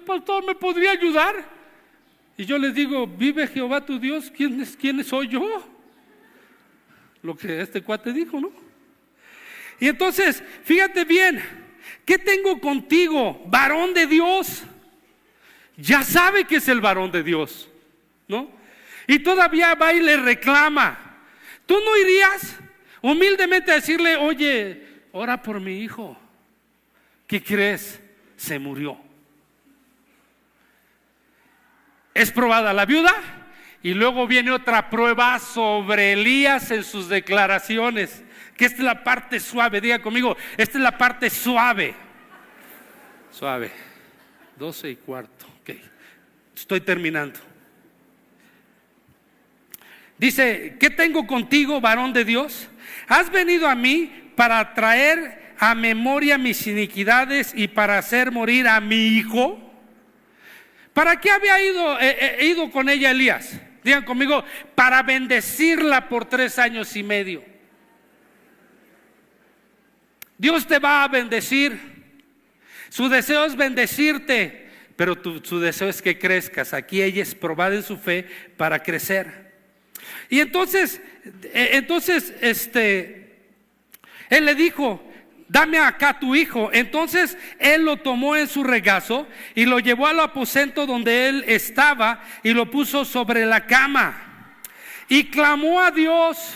S1: pastor, ¿me podría ayudar? Y yo les digo: vive Jehová tu Dios. ¿Quién soy yo? Lo que este cuate dijo, ¿no? Y entonces, fíjate bien: ¿qué tengo contigo, varón de Dios? Ya sabe que es el varón de Dios, ¿no? Y todavía va y le reclama. ¿Tú no irías humildemente a decirle: oye, ora por mi hijo? ¿Qué crees? Se murió. Es probada la viuda, y luego viene otra prueba sobre Elías en sus declaraciones. Que esta es la parte suave. Diga conmigo: esta es la parte suave. Suave. 12:15. Ok, estoy terminando. Dice: ¿qué tengo contigo, varón de Dios? ¿Has venido a mí para traer a memoria mis iniquidades y para hacer morir a mi hijo? ¿Para qué había ido con ella Elías? Digan conmigo: para bendecirla por 3 años y medio. Dios te va a bendecir. Su deseo es bendecirte, pero su deseo es que crezcas. Aquí ella es probada en su fe para crecer. Y entonces él le dijo: dame acá tu hijo. Entonces él lo tomó en su regazo y lo llevó al aposento donde él estaba, y lo puso sobre la cama, y clamó a Dios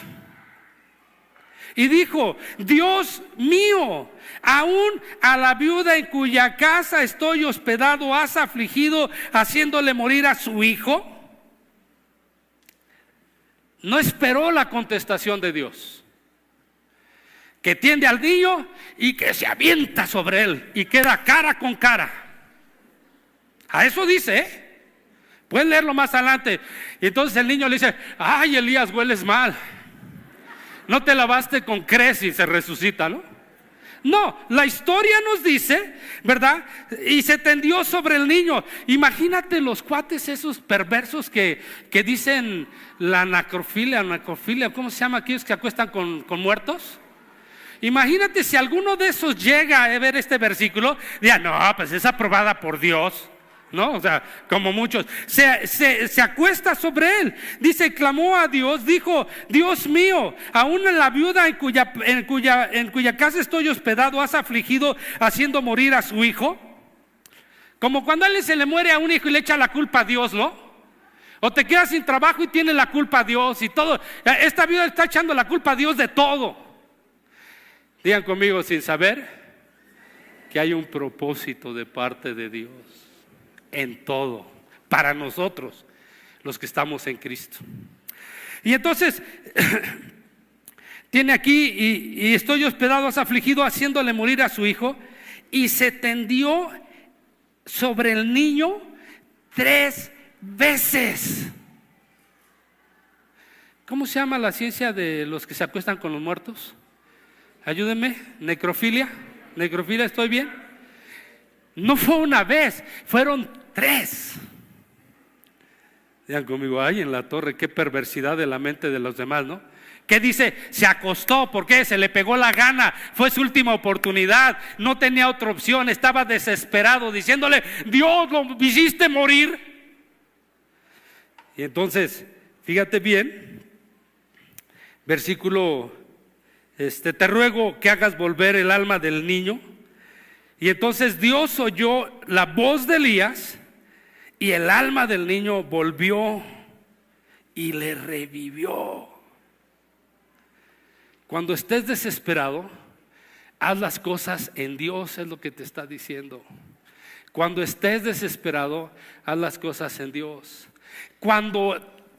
S1: y dijo: Dios mío, aún a la viuda en cuya casa estoy hospedado has afligido, haciéndole morir a su hijo. No esperó la contestación de Dios, que tiende al niño y que se avienta sobre él y queda cara con cara. A eso dice, ¿eh? Pueden leerlo más adelante. Y entonces el niño le dice: ay, Elías, hueles mal. No te lavaste con Cres y se resucita, ¿no? No, la historia nos dice, ¿verdad? Y se tendió sobre el niño. Imagínate los cuates esos perversos que dicen la necrofilia, ¿cómo se llama aquellos que acuestan con muertos? Imagínate si alguno de esos llega a ver este versículo, diga: no, pues es aprobada por Dios, ¿no? O sea, como muchos, se acuesta sobre él. Dice: clamó a Dios, dijo: Dios mío, aún en la viuda en cuya casa estoy hospedado has afligido, haciendo morir a su hijo. Como cuando a alguien se le muere a un hijo y le echa la culpa a Dios, ¿no? O te quedas sin trabajo y tiene la culpa a Dios y todo. Esta viuda está echando la culpa a Dios de todo. Digan conmigo: sin saber que hay un propósito de parte de Dios en todo, para nosotros, los que estamos en Cristo. Y entonces, tiene aquí: y estoy hospedado, has afligido, haciéndole morir a su hijo. Y se tendió sobre el niño 3 veces. ¿Cómo se llama la ciencia de los que se acuestan con los muertos? Ayúdenme. Necrofilia. Necrofilia, ¿estoy bien? No fue una vez, fueron 3. Digan conmigo: ay, en la torre, qué perversidad de la mente de los demás, ¿no? ¿Qué dice? Se acostó, ¿por qué? Se le pegó la gana, fue su última oportunidad, no tenía otra opción, estaba desesperado, diciéndole: Dios, lo hiciste morir. Y entonces, fíjate bien, versículo te ruego que hagas volver el alma del niño. Y entonces Dios oyó la voz de Elías y el alma del niño volvió y le revivió. Cuando estés desesperado, haz las cosas en Dios, es lo que te está diciendo. Cuando estés desesperado, haz las cosas en Dios. Cuando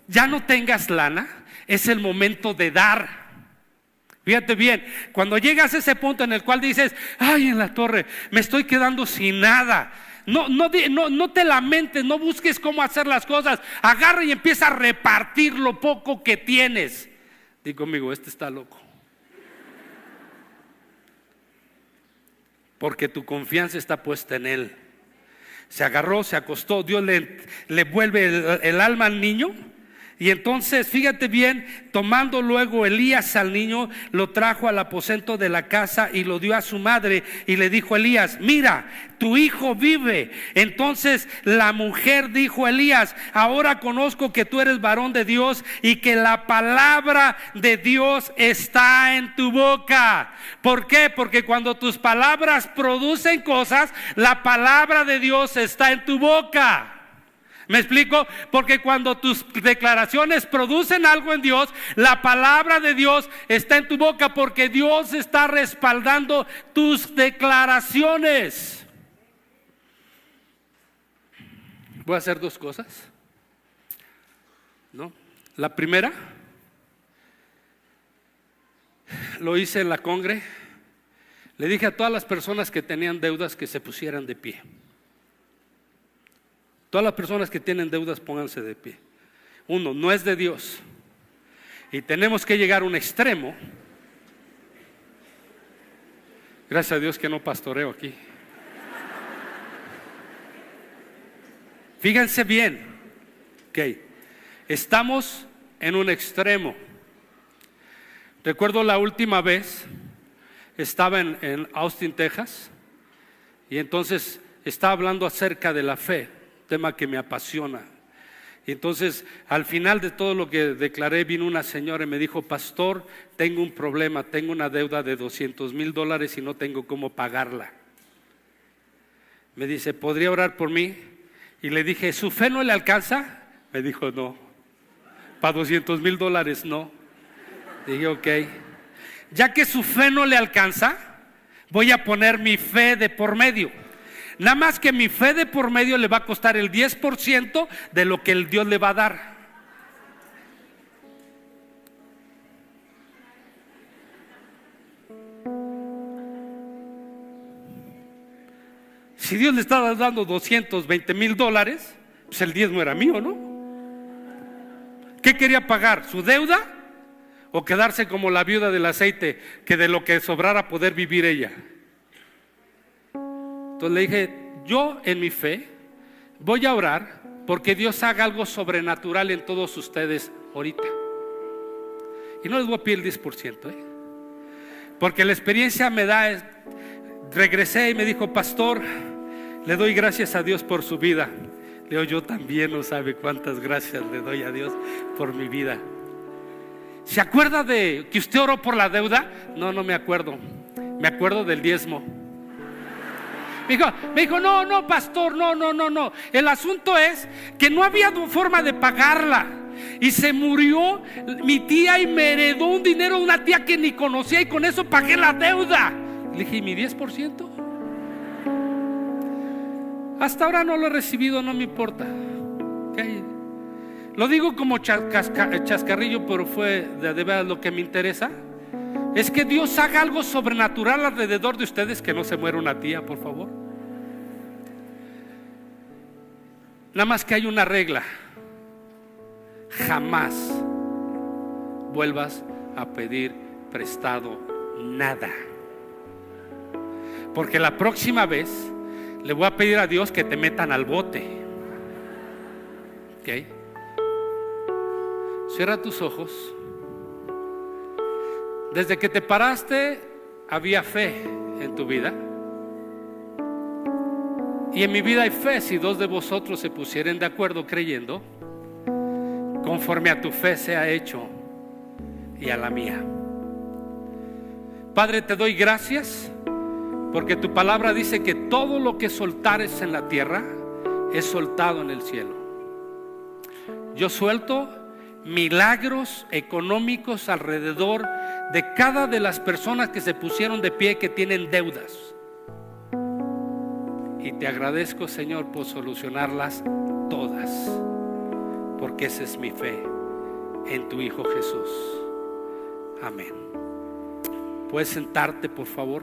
S1: ya no tengas lana, es el momento de dar. Fíjate bien, cuando llegas a ese punto en el cual dices, ay, en la torre, me estoy quedando sin nada. No te lamentes, no busques cómo hacer las cosas. Agarra y empieza a repartir lo poco que tienes. Di conmigo, este está loco. Porque tu confianza está puesta en Él. Se agarró, se acostó, Dios le vuelve el alma al niño. Y entonces, fíjate bien, tomando luego Elías al niño, lo trajo al aposento de la casa y lo dio a su madre y le dijo a Elías, mira, tu hijo vive. Entonces la mujer dijo a Elías, ahora conozco que tú eres varón de Dios y que la palabra de Dios está en tu boca. ¿Por qué? Porque cuando tus palabras producen cosas, la palabra de Dios está en tu boca. ¿Me explico? Porque cuando tus declaraciones producen algo en Dios, la palabra de Dios está en tu boca, porque Dios está respaldando tus declaraciones. Voy a hacer dos cosas, ¿no? La primera, lo hice en la congre. Le dije a todas las personas que tenían deudas que se pusieran de pie. Todas las personas que tienen deudas, pónganse de pie. Uno, no es de Dios. Y tenemos que llegar a un extremo. Gracias a Dios que no pastoreo aquí. Fíjense bien. Okay. Estamos en un extremo. Recuerdo la última vez, estaba en Austin, Texas. Y entonces estaba hablando acerca de la fe. Tema que me apasiona. Y entonces al final de todo lo que declaré, vino una señora y me dijo, pastor, tengo un problema, tengo una deuda de $200,000 y no tengo cómo pagarla. Me dice, ¿podría orar por mí? Y le dije, ¿su fe no le alcanza? Me dijo, no, para $200,000 no. Dije, ok, ya que su fe no le alcanza, voy a poner mi fe de por medio. Nada más que mi fe de por medio le va a costar el 10% de lo que el Dios le va a dar. Si Dios le estaba dando $220,000, pues el 10 no era mío, ¿no? ¿Qué quería pagar? ¿Su deuda? ¿O quedarse como la viuda del aceite, que de lo que sobrara poder vivir ella? Entonces le dije, yo en mi fe voy a orar porque Dios haga algo sobrenatural en todos ustedes ahorita. Y no les voy a pedir el 10%, porque la experiencia me da. Regresé y me dijo, pastor, le doy gracias a Dios por su vida. Le digo, yo también, no sabe cuántas gracias le doy a Dios por mi vida. ¿Se acuerda de que usted oró por la deuda? No me acuerdo. Me acuerdo del diezmo. Me dijo, no, pastor, no. El asunto es que no había forma de pagarla. Y se murió mi tía y me heredó un dinero de una tía que ni conocía y con eso pagué la deuda. Le dije, ¿y mi 10%? Hasta ahora no lo he recibido, no me importa. Okay. Lo digo como chascarrillo, pero fue de verdad lo que me interesa. Es que Dios haga algo sobrenatural alrededor de ustedes, que no se muera una tía, por favor. Nada más que hay una regla: jamás vuelvas a pedir prestado nada, porque la próxima vez le voy a pedir a Dios que te metan al bote. ¿Ok? Cierra tus ojos. Desde que te paraste había fe en tu vida. Y en mi vida hay fe si dos de vosotros se pusieren de acuerdo creyendo, conforme a tu fe sea hecho y a la mía. Padre, te doy gracias porque tu palabra dice que todo lo que soltares en la tierra es soltado en el cielo. Yo suelto milagros económicos alrededor de cada de las personas que se pusieron de pie, que tienen deudas. Y te agradezco, Señor, por solucionarlas todas, porque esa es mi fe en tu Hijo Jesús. Amén. ¿Puedes sentarte, por favor?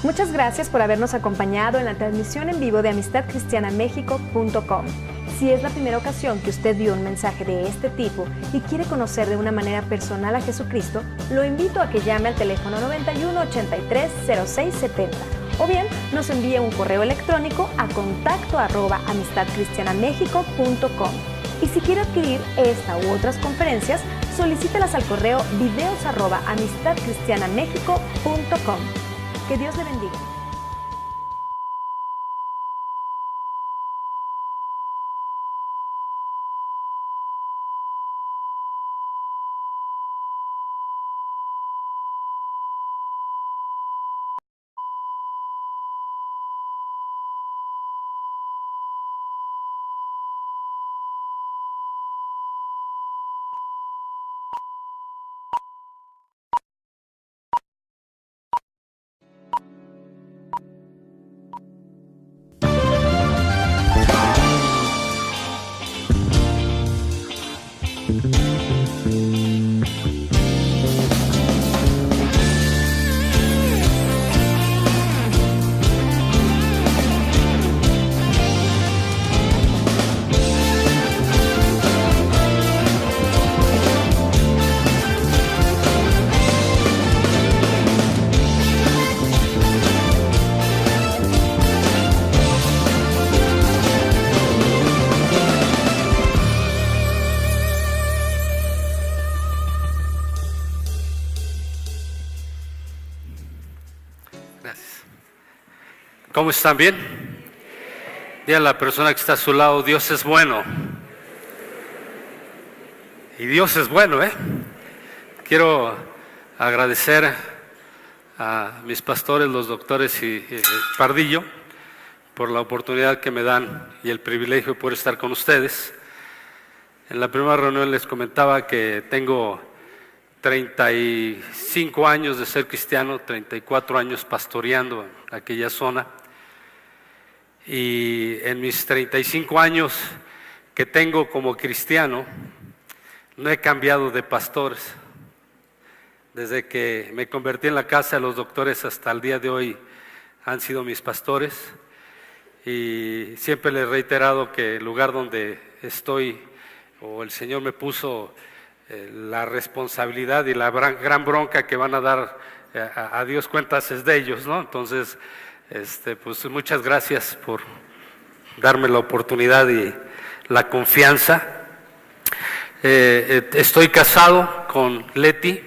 S2: Muchas gracias por habernos acompañado en la transmisión en vivo de amistadcristianamexico.com. Si es la primera ocasión que usted vio un mensaje de este tipo y quiere conocer de una manera personal a Jesucristo, lo invito a que llame al teléfono 91 83 06 70 o bien nos envíe un correo electrónico a contacto@amistadcristianamexico.com. Y si quiere adquirir esta u otras conferencias, solicítelas al correo videos@amistadcristianamexico.com. Que Dios le bendiga.
S1: ¿Cómo están? ¿Bien? Dile a la persona que está a su lado: Dios es bueno. Y Dios es bueno, ¿eh? Quiero agradecer a mis pastores, los doctores y Pardillo, por la oportunidad que me dan y el privilegio de poder estar con ustedes. En la primera reunión les comentaba que tengo 35 años de ser cristiano, 34 años pastoreando en aquella zona. Y en mis 35 años que tengo como cristiano, no he cambiado de pastores. Desde que me convertí en la casa de los doctores hasta el día de hoy han sido mis pastores. Y siempre les he reiterado que el lugar donde estoy, o el Señor me puso la responsabilidad y la gran bronca que van a dar a Dios cuentas, es de ellos, ¿no? Entonces, pues muchas gracias por darme la oportunidad y la confianza. Estoy casado con Leti.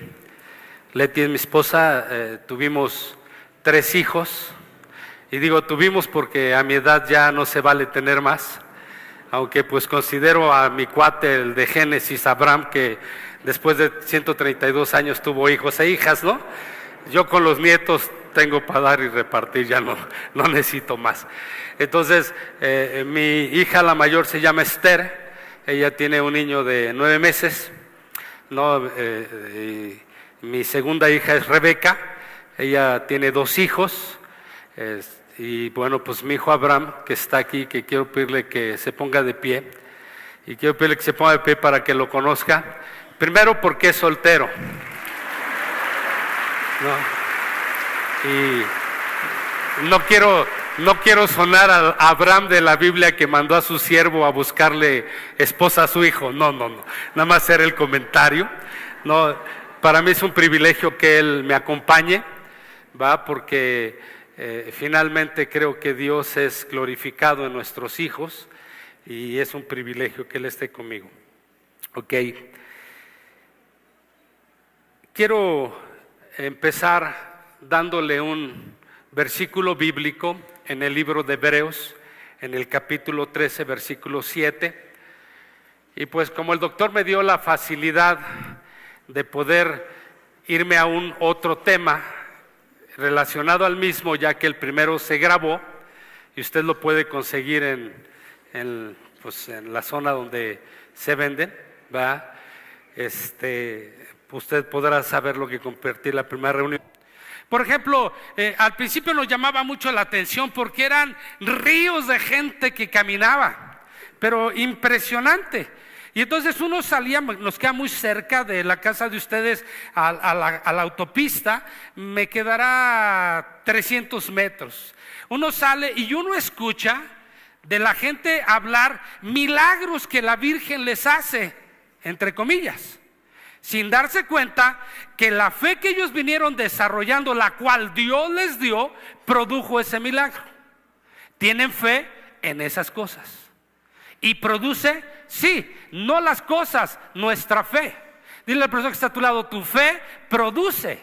S1: Leti es mi esposa. Tuvimos 3 hijos, y digo tuvimos porque a mi edad ya no se vale tener más, aunque pues considero a mi cuate, el de Génesis, Abraham, que después de 132 años tuvo hijos e hijas, ¿no? Yo con los nietos tengo para dar y repartir, ya no necesito más. Entonces, mi hija la mayor se llama Esther, ella tiene un niño de 9 meses, ¿no? Mi segunda hija es Rebeca, ella tiene 2 hijos, y bueno, pues mi hijo Abraham, que está aquí, que quiero pedirle que se ponga de pie, y quiero pedirle que se ponga de pie para que lo conozca. Primero porque es soltero, ¿no? Y no quiero sonar a Abraham de la Biblia, que mandó a su siervo a buscarle esposa a su hijo. No, nada más era el comentario. No, para mí es un privilegio que él me acompañe, ¿va? Porque finalmente creo que Dios es glorificado en nuestros hijos, y es un privilegio que él esté conmigo. Ok. Quiero empezar dándole un versículo bíblico en el libro de Hebreos, en el capítulo 13, versículo 7. Y pues como el doctor me dio la facilidad de poder irme a un otro tema relacionado al mismo, ya que el primero se grabó y usted lo puede conseguir en la zona donde se venden, ¿va? Usted podrá saber lo que compartí la primera reunión. Por ejemplo, al principio nos llamaba mucho la atención porque eran ríos de gente que caminaba, pero impresionante. Y entonces uno salía, nos queda muy cerca de la casa de ustedes a la autopista, me quedará 300 metros. Uno sale y uno escucha de la gente hablar milagros que la Virgen les hace, entre comillas, sin darse cuenta que la fe que ellos vinieron desarrollando, la cual Dios les dio, produjo ese milagro. Tienen fe en esas cosas. Y produce, sí, no las cosas, nuestra fe. Dile a la persona que está a tu lado, tu fe produce.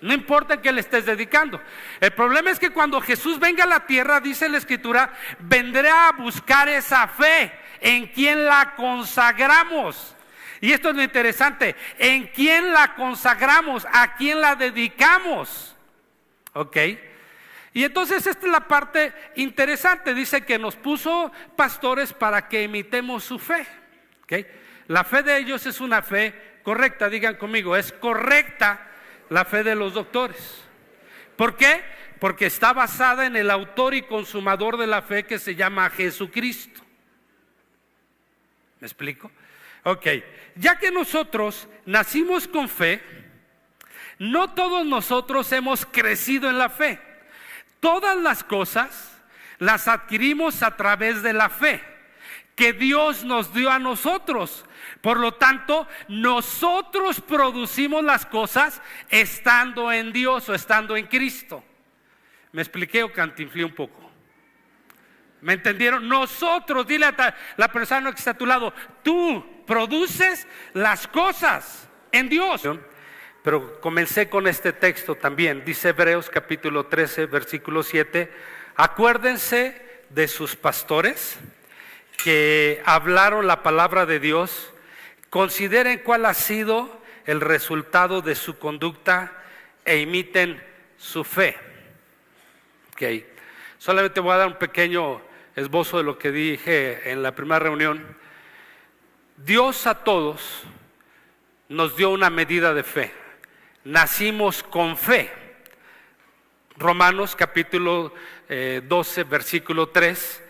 S1: No importa en qué le estés dedicando. El problema es que cuando Jesús venga a la tierra, dice la Escritura, vendrá a buscar esa fe. ¿En quién la consagramos? Y esto es lo interesante. ¿En quién la consagramos? ¿A quién la dedicamos? ¿Ok? Y entonces esta es la parte interesante. Dice que nos puso pastores para que imitemos su fe. ¿Okay? La fe de ellos es una fe correcta. Digan conmigo, es correcta la fe de los doctores. ¿Por qué? Porque está basada en el autor y consumador de la fe que se llama Jesucristo. ¿Me explico? Ok, ya que nosotros nacimos con fe, no todos nosotros hemos crecido en la fe. Todas las cosas las adquirimos a través de la fe que Dios nos dio a nosotros. Por lo tanto, nosotros producimos las cosas estando en Dios o estando en Cristo. ¿Me expliqué o cantinflé un poco? ¿Me entendieron? Nosotros, dile a la persona que está a tu lado, tú produces las cosas en Dios. Pero comencé con este texto también, dice Hebreos capítulo 13, versículo 7, acuérdense de sus pastores que hablaron la palabra de Dios, consideren cuál ha sido el resultado de su conducta e imiten su fe. Ok, solamente voy a dar un pequeño esbozo de lo que dije en la primera reunión. Dios a todos nos dio una medida de fe. Nacimos con fe. Romanos capítulo 12, versículo 3.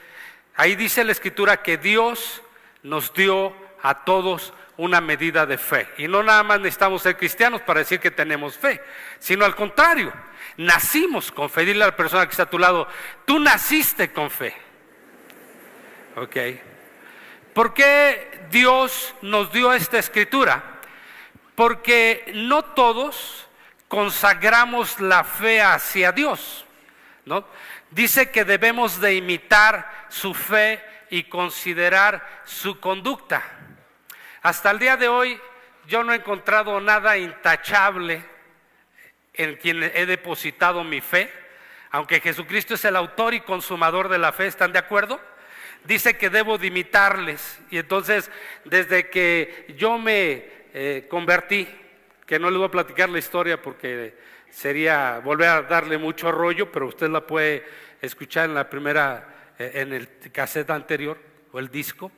S1: Ahí dice la Escritura que Dios nos dio a todos una medida de fe. Y no nada más necesitamos ser cristianos para decir que tenemos fe, sino al contrario, nacimos con fe. Dile a la persona que está a tu lado, tú naciste con fe. Ok. ¿Por qué Dios nos dio esta Escritura? Porque no todos consagramos la fe hacia Dios, ¿no? Dice que debemos de imitar su fe y considerar su conducta. Hasta el día de hoy yo no he encontrado nada intachable en quien he depositado mi fe, aunque Jesucristo es el autor y consumador de la fe. ¿Están de acuerdo? Dice que debo de imitarles. Y entonces desde que yo me convertí, que no les voy a platicar la historia porque sería volver a darle mucho rollo, pero usted la puede escuchar en la primera, en el cassette anterior o el disco.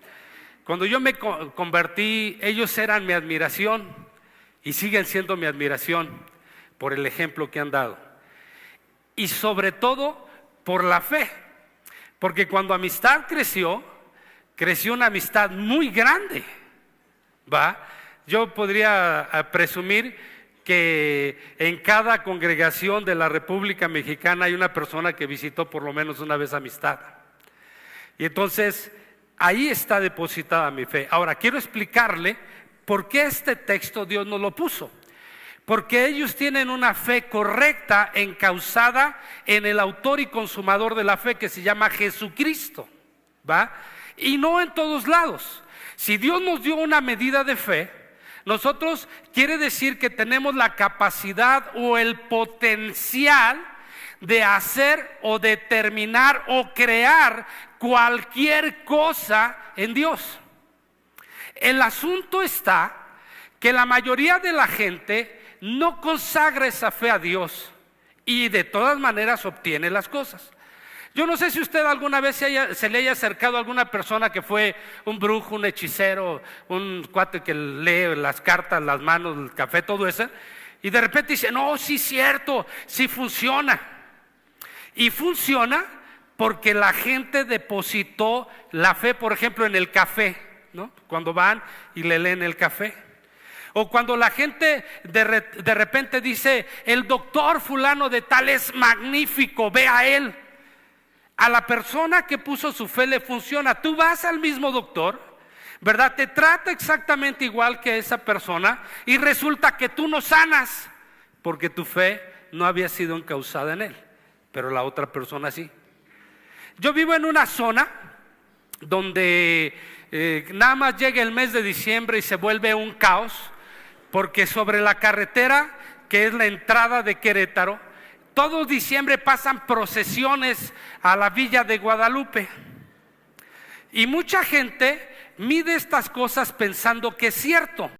S1: Cuando yo me convertí, ellos eran mi admiración y siguen siendo mi admiración por el ejemplo que han dado. Y sobre todo por la fe, porque cuando Amistad creció una amistad muy grande, ¿va? Yo podría presumir que en cada congregación de la República Mexicana hay una persona que visitó por lo menos una vez Amistad. Y entonces ahí está depositada mi fe. Ahora quiero explicarle por qué este texto Dios nos lo puso. Porque ellos tienen una fe correcta, encauzada en el autor y consumador de la fe que se llama Jesucristo, ¿va? Y no en todos lados. Si Dios nos dio una medida de fe, nosotros quiere decir que tenemos la capacidad o el potencial de hacer o determinar o crear cualquier cosa en Dios. El asunto está que la mayoría de la gente no consagra esa fe a Dios y de todas maneras obtiene las cosas. Yo no sé si usted alguna vez se le haya acercado a alguna persona que fue un brujo, un hechicero, un cuate que lee las cartas, las manos, el café, todo eso, y de repente dice, no, sí es cierto, sí funciona. Y funciona porque la gente depositó la fe, por ejemplo, en el café, ¿no? Cuando van y le leen el café. O cuando la gente de repente dice, el doctor fulano de tal es magnífico, ve a él. A la persona que puso su fe le funciona. Tú vas al mismo doctor, ¿verdad? Te trata exactamente igual que esa persona y resulta que tú no sanas porque tu fe no había sido encauzada en él, pero la otra persona sí. Yo vivo en una zona donde nada más llega el mes de diciembre y se vuelve un caos, porque sobre la carretera que es la entrada de Querétaro, todo diciembre pasan procesiones a la Villa de Guadalupe. Y mucha gente mide estas cosas pensando que es cierto.